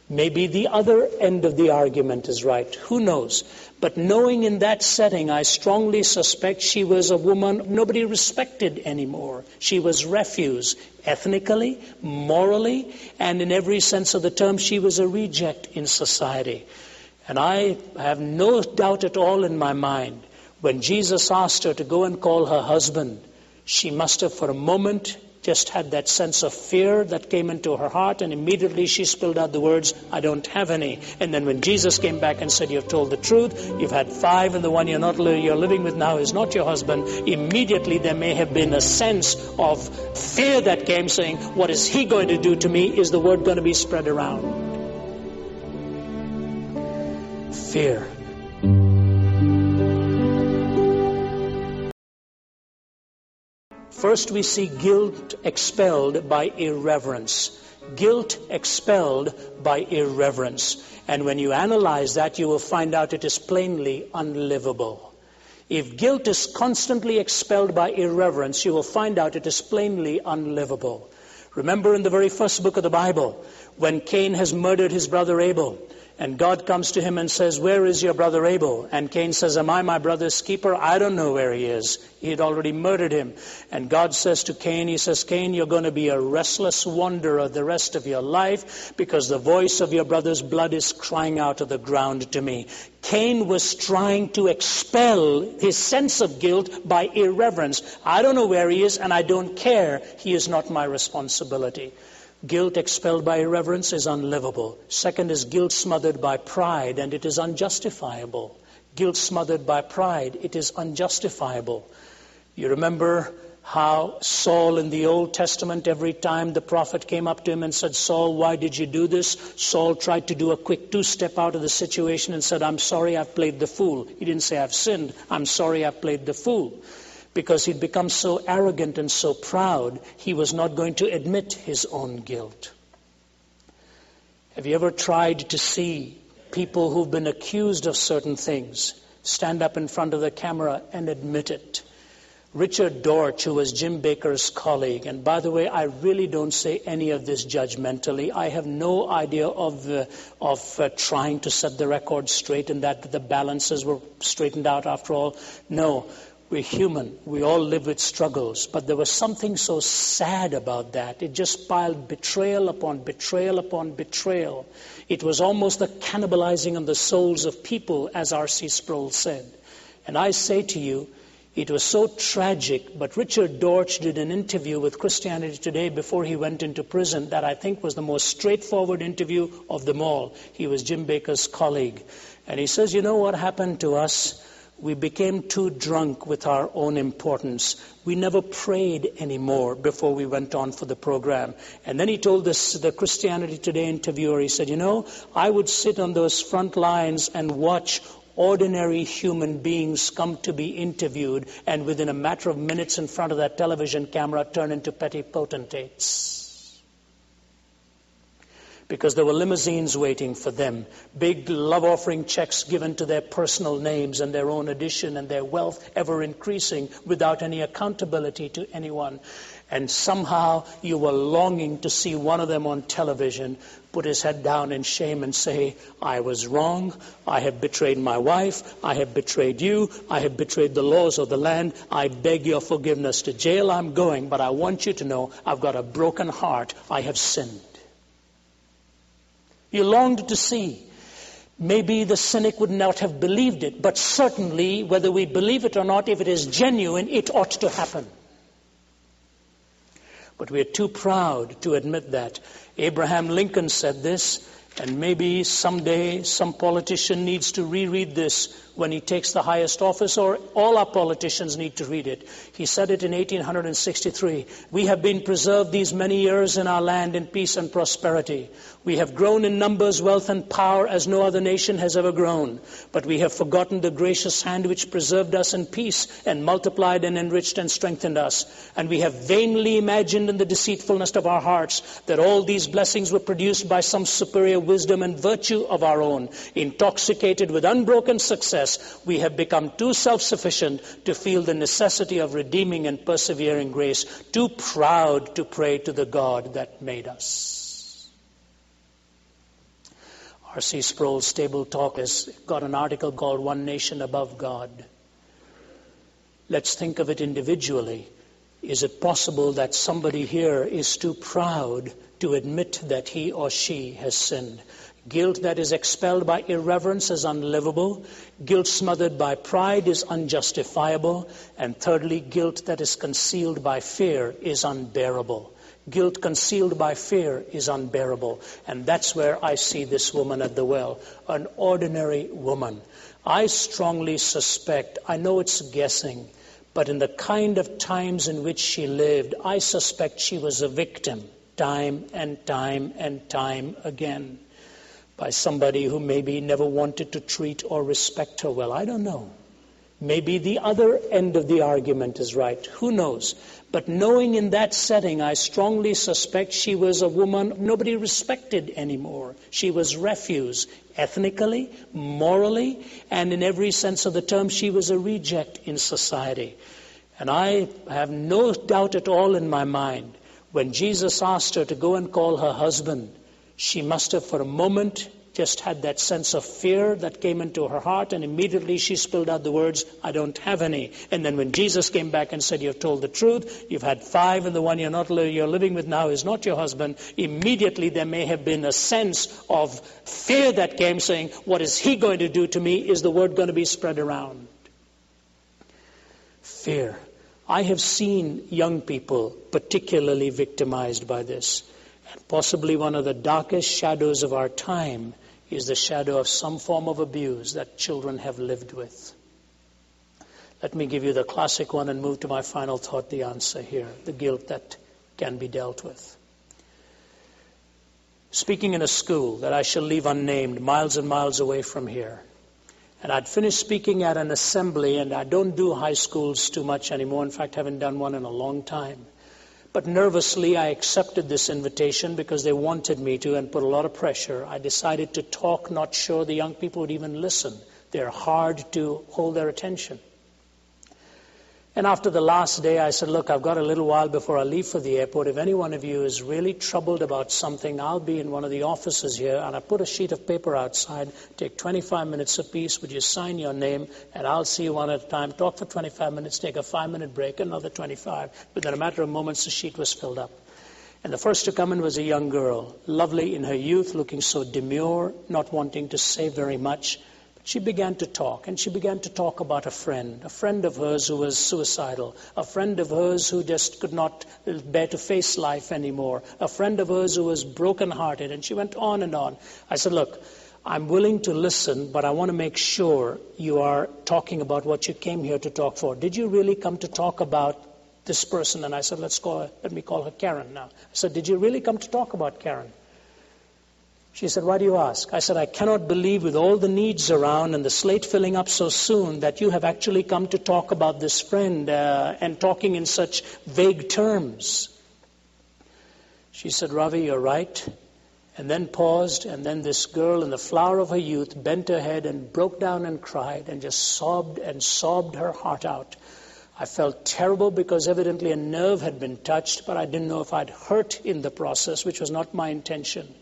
Maybe the other end of the argument is right. Who knows? But knowing in that setting, I strongly suspect she was a woman nobody respected anymore. She was refuse, ethnically, morally, and in every sense of the term, she was a reject in society. And I have no doubt at all in my mind, when Jesus asked her to go and call her husband, she must have for a moment just had that sense of fear that came into her heart, and immediately she spilled out the words, I don't have any. And then when Jesus came back and said, you've told the truth, you've had 5, and the one you're living with now is not your husband, immediately there may have been a sense of fear that came, saying, what is he going to do to me? Is the word going to be spread around? Fear. First, we see guilt expelled by irreverence. Guilt expelled by irreverence. And when you analyze that, you will find out it is plainly unlivable. If guilt is constantly expelled by irreverence, you will find out it is plainly unlivable. Remember in the very first book of the Bible, when Cain has murdered his brother Abel, And God comes to him and says, where is your brother Abel? And Cain says, am I my brother's keeper? I don't know where he is. He had already murdered him. And God says to Cain, he says, Cain, you're going to be a restless wanderer the rest of your life because the voice of your brother's blood is crying out of the ground to me. Cain was trying to expel his sense of guilt by irreverence. I don't know where he is and I don't care. He is not my responsibility. Guilt expelled by irreverence is unlivable. Second is guilt smothered by pride, and it is unjustifiable. Guilt smothered by pride, it is unjustifiable. You remember how Saul in the Old Testament, every time the prophet came up to him and said, Saul, why did you do this? Saul tried to do a quick two-step out of the situation and said, I'm sorry, I've played the fool. He didn't say, I've sinned. I'm sorry, I've played the fool. Because he'd become so arrogant and so proud, he was not going to admit his own guilt. Have you ever tried to see people who've been accused of certain things stand up in front of the camera and admit it? Richard Dortch, who was Jim Bakker's colleague, and by the way, I really don't say any of this judgmentally. I have no idea of trying to set the record straight and that the balances were straightened out after all. No. We're human. We all live with struggles. But there was something so sad about that. It just piled betrayal upon betrayal upon betrayal. It was almost the cannibalizing of the souls of people, as R.C. Sproul said. And I say to you, it was so tragic, but Richard Dortch did an interview with Christianity Today before he went into prison that I think was the most straightforward interview of them all. He was Jim Bakker's colleague. And he says, you know what happened to us? We became too drunk with our own importance. We never prayed anymore before we went on for the program. And then he told the Christianity Today interviewer, he said, you know, I would sit on those front lines and watch ordinary human beings come to be interviewed and within a matter of minutes in front of that television camera turn into petty potentates. Because there were limousines waiting for them, big love-offering checks given to their personal names and their own addition and their wealth ever increasing without any accountability to anyone. And somehow you were longing to see one of them on television put his head down in shame and say, I was wrong, I have betrayed my wife, I have betrayed you, I have betrayed the laws of the land, I beg your forgiveness. To jail I'm going, but I want you to know I've got a broken heart, I have sinned. You longed to see. Maybe the cynic would not have believed it, but certainly, whether we believe it or not, if it is genuine, it ought to happen. But we are too proud to admit that. Abraham Lincoln said this, and maybe someday some politician needs to reread this when he takes the highest office, or all our politicians need to read it. He said it in 1863. We have been preserved these many years in our land in peace and prosperity. We have grown in numbers, wealth, and power as no other nation has ever grown. But we have forgotten the gracious hand which preserved us in peace and multiplied and enriched and strengthened us. And we have vainly imagined in the deceitfulness of our hearts that all these blessings were produced by some superior wisdom and virtue of our own. Intoxicated with unbroken success, we have become too self-sufficient to feel the necessity of redeeming and persevering grace, too proud to pray to the God that made us. R.C. Sproul's Table Talk has got an article called One Nation Above God. Let's think of it individually. Is it possible that somebody here is too proud to admit that he or she has sinned? Guilt that is expelled by irreverence is unlivable. Guilt smothered by pride is unjustifiable. And thirdly, guilt that is concealed by fear is unbearable. Guilt concealed by fear is unbearable. And that's where I see this woman at the well, an ordinary woman. I strongly suspect, I know it's guessing, but in the kind of times in which she lived, I suspect she was a victim time and time and time again by somebody who maybe never wanted to treat or respect her well. I don't know. Maybe the other end of the argument is right. Who knows? But knowing in that setting, I strongly suspect she was a woman nobody respected anymore. She was refuse, ethnically, morally, and in every sense of the term, she was a reject in society. And I have no doubt at all in my mind, when Jesus asked her to go and call her husband, she must have for a moment just had that sense of fear that came into her heart, and immediately she spilled out the words, I don't have any. And then when Jesus came back and said, you've told the truth, you've had 5, and the one you're living with now is not your husband, immediately there may have been a sense of fear that came, saying, what is he going to do to me? Is the word going to be spread around? Fear. I have seen young people particularly victimized by this. And possibly one of the darkest shadows of our time is the shadow of some form of abuse that children have lived with. Let me give you the classic one and move to my final thought, the answer here, the guilt that can be dealt with. Speaking in a school that I shall leave unnamed, miles and miles away from here, and I'd finished speaking at an assembly, and I don't do high schools too much anymore. In fact, I haven't done one in a long time. But nervously, I accepted this invitation because they wanted me to and put a lot of pressure. I decided to talk, not sure the young people would even listen. They're hard to hold their attention. And after the last day, I said, look, I've got a little while before I leave for the airport. If any one of you is really troubled about something, I'll be in one of the offices here, and I put a sheet of paper outside, take 25 minutes apiece. Would you sign your name? And I'll see you one at a time. Talk for 25 minutes, take a 5-minute break, another 25. Within a matter of moments, the sheet was filled up. And the first to come in was a young girl, lovely in her youth, looking so demure, not wanting to say very much. She began to talk, and she began to talk about a friend of hers who was suicidal, a friend of hers who just could not bear to face life anymore, a friend of hers who was brokenhearted, and she went on and on. I said, look, I'm willing to listen, but I want to make sure you are talking about what you came here to talk for. Did you really come to talk about this person? And I said, let me call her Karen now. I said, did you really come to talk about Karen? She said, why do you ask? I said, I cannot believe with all the needs around and the slate filling up so soon that you have actually come to talk about this friend and talking in such vague terms. She said, Ravi, you're right. And then paused, and then this girl in the flower of her youth bent her head and broke down and cried and just sobbed her heart out. I felt terrible because evidently a nerve had been touched, but I didn't know if I'd hurt in the process, which was not my intention.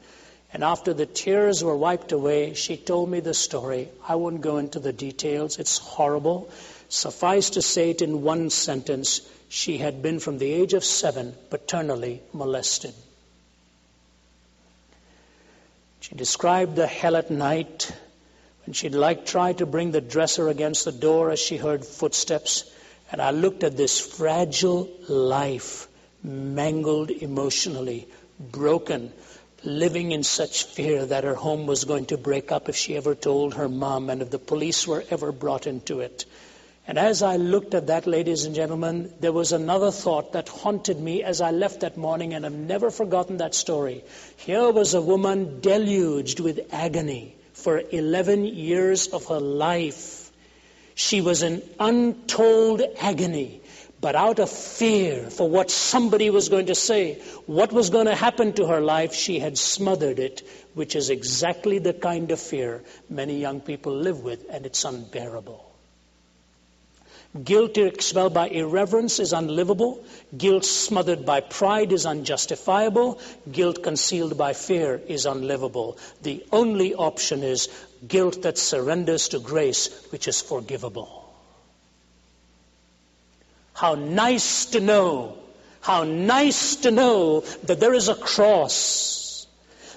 And after the tears were wiped away, she told me the story. I won't go into the details. It's horrible. Suffice to say it in one sentence, she had been from the age of 7 paternally molested. She described the hell at night when she'd try to bring the dresser against the door as she heard footsteps. And I looked at this fragile life, mangled emotionally, broken, living in such fear that her home was going to break up if she ever told her mom and if the police were ever brought into it. And as I looked at that, ladies and gentlemen, there was another thought that haunted me as I left that morning, and I've never forgotten that story. Here was a woman deluged with agony for 11 years of her life. She was in untold agony. But out of fear for what somebody was going to say, what was going to happen to her life, she had smothered it, which is exactly the kind of fear many young people live with, and it's unbearable. Guilt expelled by irreverence is unlivable. Guilt smothered by pride is unjustifiable. Guilt concealed by fear is unlivable. The only option is guilt that surrenders to grace, which is forgivable. How nice to know that there is a cross.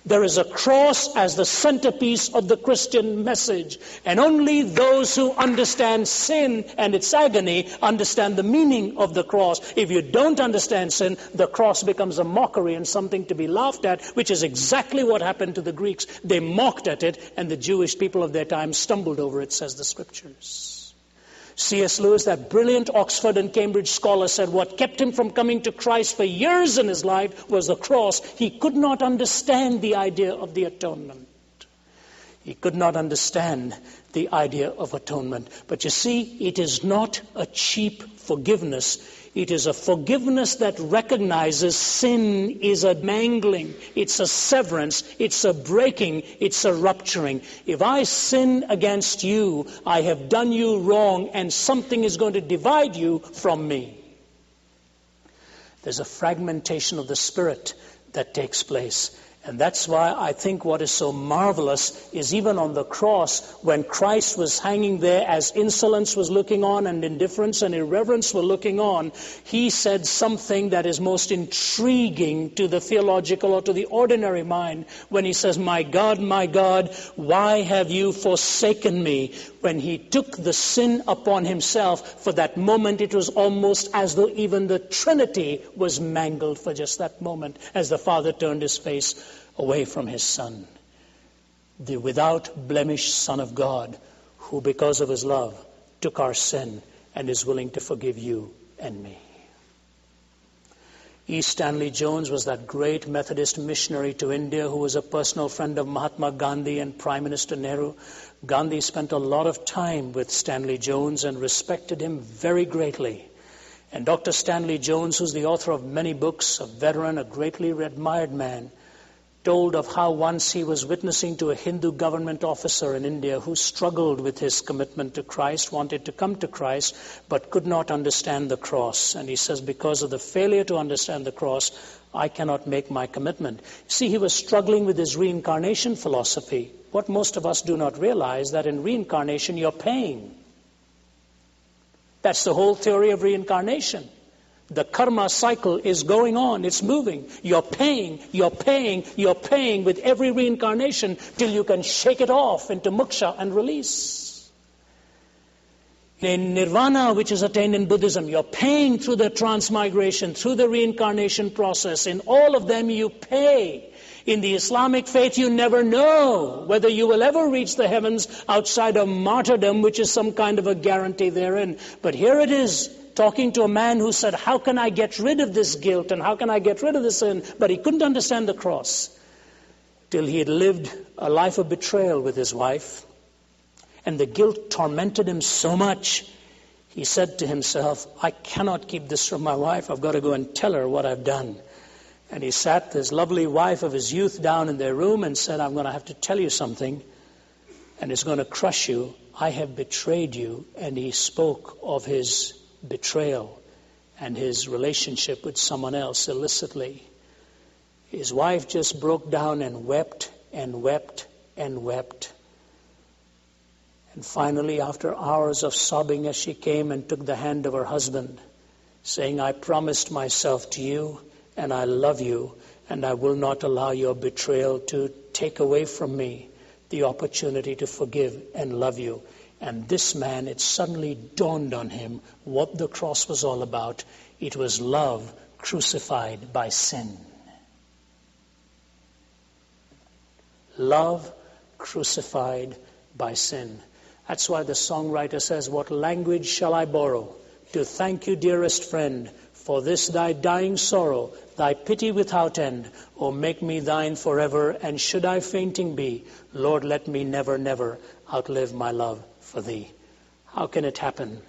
There is a cross as the centerpiece of the Christian message. And only those who understand sin and its agony understand the meaning of the cross. If you don't understand sin, the cross becomes a mockery and something to be laughed at, which is exactly what happened to the Greeks. They mocked at it, and the Jewish people of their time stumbled over it, says the Scriptures. C.S. Lewis, that brilliant Oxford and Cambridge scholar, said what kept him from coming to Christ for years in his life was the cross. He could not understand the idea of the atonement. He could not understand the idea of atonement. But you see, it is not a cheap forgiveness. It is a forgiveness that recognizes sin is a mangling, it's a severance, it's a breaking, it's a rupturing. If I sin against you, I have done you wrong, and something is going to divide you from me. There's a fragmentation of the spirit that takes place. And that's why I think what is so marvelous is even on the cross, when Christ was hanging there, as insolence was looking on and indifference and irreverence were looking on, he said something that is most intriguing to the theological or to the ordinary mind when he says, my God, why have you forsaken me? When he took the sin upon himself, for that moment it was almost as though even the Trinity was mangled for just that moment as the Father turned his face away from his Son. The without blemish Son of God, who because of his love took our sin and is willing to forgive you and me. E. Stanley Jones was that great Methodist missionary to India who was a personal friend of Mahatma Gandhi and Prime Minister Nehru. Gandhi spent a lot of time with Stanley Jones and respected him very greatly. And Dr. Stanley Jones, who's the author of many books, a veteran, a greatly admired man, told of how once he was witnessing to a Hindu government officer in India who struggled with his commitment to Christ, wanted to come to Christ, but could not understand the cross. And he says, because of the failure to understand the cross, I cannot make my commitment. See, he was struggling with his reincarnation philosophy. What most of us do not realize, that in reincarnation you're paying. That's the whole theory of reincarnation. The karma cycle is going on, it's moving. You're paying with every reincarnation till you can shake it off into moksha and release. In nirvana, which is attained in Buddhism, you're paying through the transmigration, through the reincarnation process. In all of them you pay. In the Islamic faith, you never know whether you will ever reach the heavens outside of martyrdom, which is some kind of a guarantee therein. But here it is, talking to a man who said, how can I get rid of this guilt and how can I get rid of this sin? But he couldn't understand the cross till he had lived a life of betrayal with his wife. And the guilt tormented him so much, he said to himself, I cannot keep this from my wife. I've got to go and tell her what I've done. And he sat this lovely wife of his youth down in their room and said, I'm going to have to tell you something, and it's going to crush you. I have betrayed you. And he spoke of his betrayal and his relationship with someone else illicitly. His wife just broke down and wept and wept and wept. And finally, after hours of sobbing, as she came and took the hand of her husband, saying, I promised myself to you, and I love you, and I will not allow your betrayal to take away from me the opportunity to forgive and love you. And this man, it suddenly dawned on him what the cross was all about. It was love crucified by sin. Love crucified by sin. That's why the songwriter says, what language shall I borrow to thank you, dearest friend, for this thy dying sorrow, thy pity without end? O make me thine forever, and should I fainting be, Lord, let me never, never outlive my love for thee. How can it happen?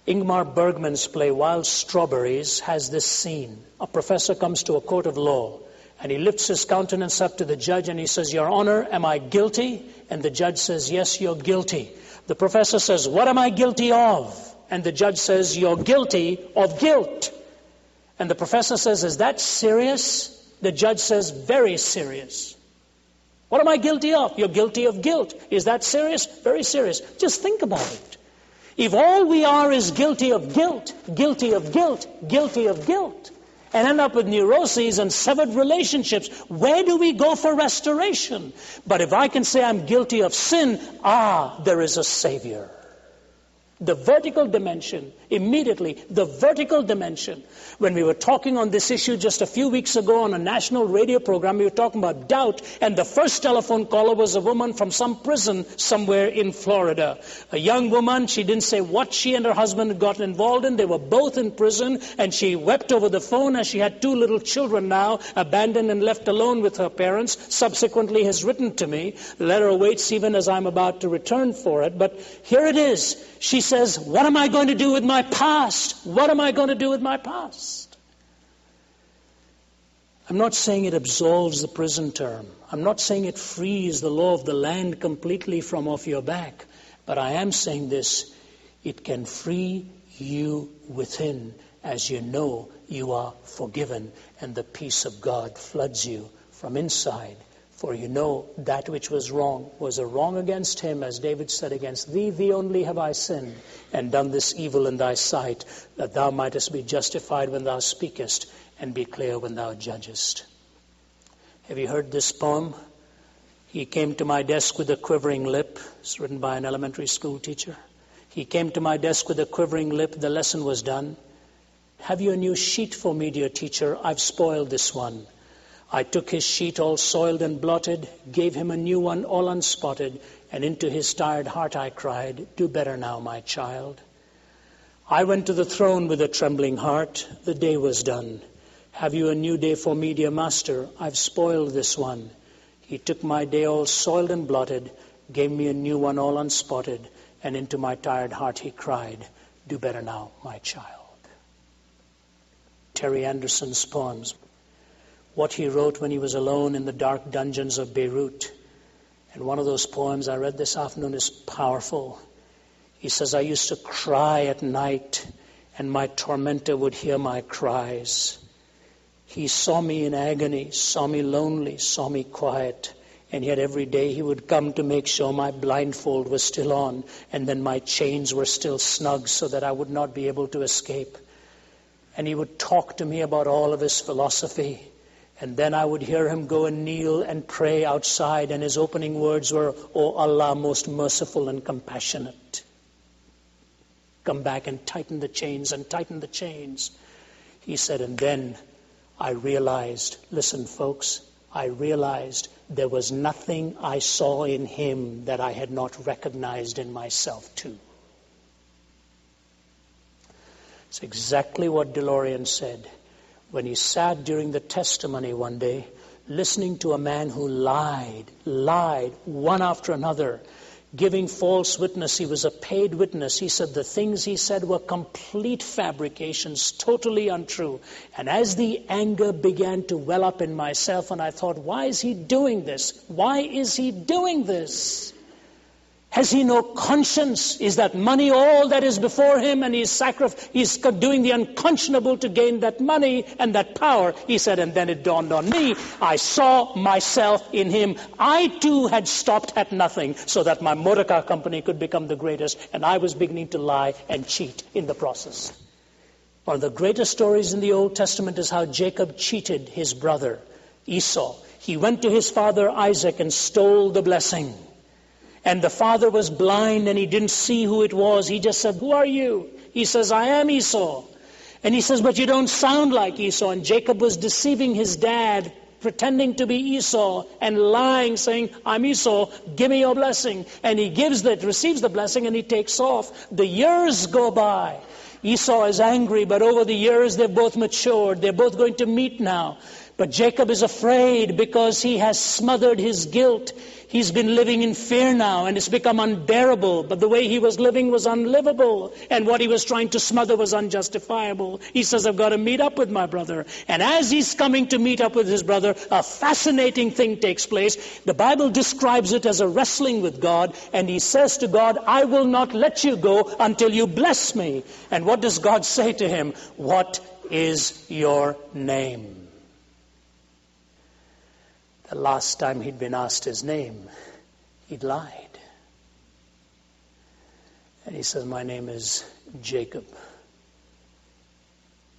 Ingmar Bergman's play Wild Strawberries has this scene. A professor comes to a court of law, and he lifts his countenance up to the judge and he says, Your Honor, am I guilty? And the judge says, yes, you're guilty. The professor says, what am I guilty of? And the judge says, you're guilty of guilt. And the professor says, is that serious? The judge says, very serious. What am I guilty of? You're guilty of guilt. Is that serious? Very serious. Just think about it. If all we are is guilty of guilt, guilty of guilt, guilty of guilt, and end up with neuroses and severed relationships, where do we go for restoration? But if I can say I'm guilty of sin, there is a Savior. The vertical dimension, immediately, the vertical dimension. When we were talking on this issue just a few weeks ago on a national radio program, we were talking about doubt, and the first telephone caller was a woman from some prison somewhere in Florida. A young woman, she didn't say what she and her husband had gotten involved in. They were both in prison, and she wept over the phone as she had two little children now, abandoned and left alone with her parents. Subsequently has written to me. The letter awaits even as I'm about to return for it. But here it is. She says, what am I going to do with my past? What am I going to do with my past? I'm not saying it absolves the prison term. I'm not saying it frees the law of the land completely from off your back. But I am saying this, it can free you within as you know you are forgiven, and the peace of God floods you from inside. For you know that which was a wrong against him, as David said, against thee only have I sinned, and done this evil in thy sight, that thou mightest be justified when thou speakest, and be clear when thou judgest. Have you heard this poem? He came to my desk with a quivering lip. It's written by an elementary school teacher. He came to my desk with a quivering lip. The lesson was done. Have you a new sheet for me, dear teacher? I've spoiled this one. I took his sheet all soiled and blotted, gave him a new one all unspotted, and into his tired heart I cried, do better now, my child. I went to the throne with a trembling heart. The day was done. Have you a new day for me, dear master? I've spoiled this one. He took my day all soiled and blotted, gave me a new one all unspotted, and into my tired heart he cried, do better now, my child. Terry Anderson's poems. What he wrote when he was alone in the dark dungeons of Beirut. And one of those poems I read this afternoon is powerful. He says, I used to cry at night, and my tormentor would hear my cries. He saw me in agony, saw me lonely, saw me quiet, and yet every day he would come to make sure my blindfold was still on, and then my chains were still snug so that I would not be able to escape. And he would talk to me about all of his philosophy. And then I would hear him go and kneel and pray outside, and his opening words were, O Allah, most merciful and compassionate. Come back and tighten the chains and tighten the chains. He said, and then I realized, listen folks, I realized there was nothing I saw in him that I had not recognized in myself too. It's exactly what DeLorean said when he sat during the testimony one day, listening to a man who lied one after another, giving false witness. He was a paid witness. He said the things he said were complete fabrications, totally untrue. And as the anger began to well up in myself, and I thought, why is he doing this? Why is he doing this? Has he no conscience? Is that money all that is before him, and he's doing the unconscionable to gain that money and that power? He said, and then it dawned on me, I saw myself in him. I too had stopped at nothing so that my motor car company could become the greatest, and I was beginning to lie and cheat in the process. One of the greatest stories in the Old Testament is how Jacob cheated his brother Esau. He went to his father Isaac and stole the blessing. And the father was blind and he didn't see who it was. He just said, who are you? He says, I am Esau. And he says, but you don't sound like Esau. And Jacob was deceiving his dad, pretending to be Esau and lying, saying, I'm Esau, give me your blessing. And he receives the blessing, and he takes off. The years go by. Esau is angry, but over the years they've both matured. They're both going to meet now. But Jacob is afraid because he has smothered his guilt. He's been living in fear now, and it's become unbearable. But the way he was living was unlivable, and what he was trying to smother was unjustifiable. He says, I've got to meet up with my brother. And as he's coming to meet up with his brother, a fascinating thing takes place. The Bible describes it as a wrestling with God, and he says to God, I will not let you go until you bless me. And what does God say to him? What is your name? The last time he'd been asked his name, he'd lied. And he says, my name is Jacob.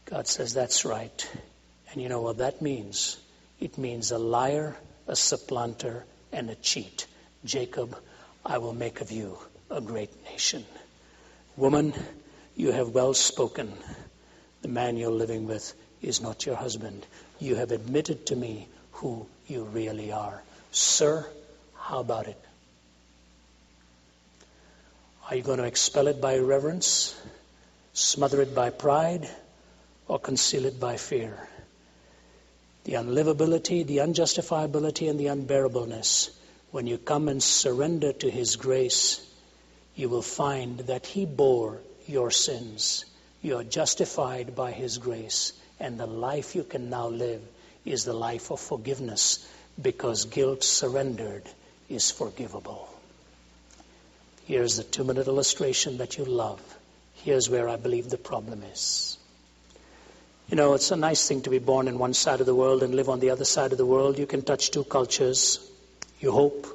God says, that's right. And you know what that means? It means a liar, a supplanter, and a cheat. Jacob, I will make of you a great nation. Woman, you have well spoken. The man you're living with is not your husband. You have admitted to me who you really are. Sir, how about it? Are you going to expel it by irreverence, smother it by pride, or conceal it by fear? The unlivability, the unjustifiability, and the unbearableness, when you come and surrender to his grace, you will find that he bore your sins. You are justified by his grace, and the life you can now live is the life of forgiveness, because guilt surrendered is forgivable. Here's the 2-minute illustration that you love. Here's where I believe the problem is. You know, it's a nice thing to be born in one side of the world and live on the other side of the world. You can touch two cultures, you hope.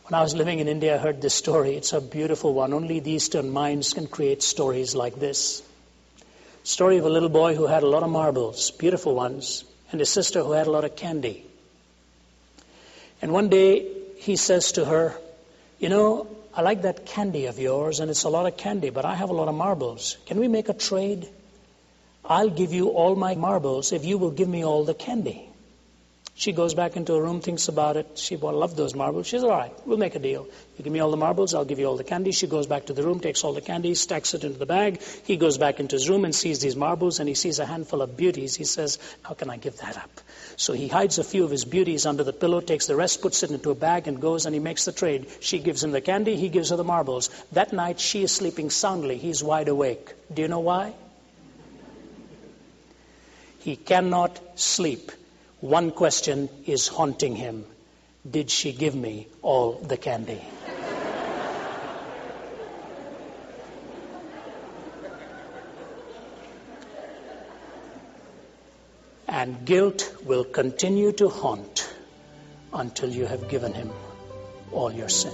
When I was living in India, I heard this story. It's a beautiful one. Only the Eastern minds can create stories like this. Story of a little boy who had a lot of marbles, beautiful ones, and his sister who had a lot of candy. And one day he says to her, you know, I like that candy of yours, and it's a lot of candy, but I have a lot of marbles. Can we make a trade? I'll give you all my marbles if you will give me all the candy. She goes back into her room, thinks about it. She loved those marbles. She says, all right, we'll make a deal. You give me all the marbles, I'll give you all the candy. She goes back to the room, takes all the candy, stacks it into the bag. He goes back into his room and sees these marbles, and he sees a handful of beauties. He says, how can I give that up? So he hides a few of his beauties under the pillow, takes the rest, puts it into a bag, and goes and he makes the trade. She gives him the candy, he gives her the marbles. That night, she is sleeping soundly. He's wide awake. Do you know why? He cannot sleep. One question is haunting him. Did she give me all the candy? And guilt will continue to haunt until you have given him all your sin.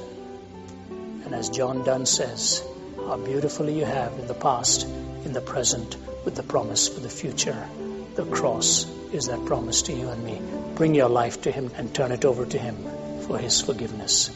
And as John Donne says, how beautifully you have in the past, in the present, with the promise for the future. The cross is that promise to you and me. Bring your life to him and turn it over to him for his forgiveness.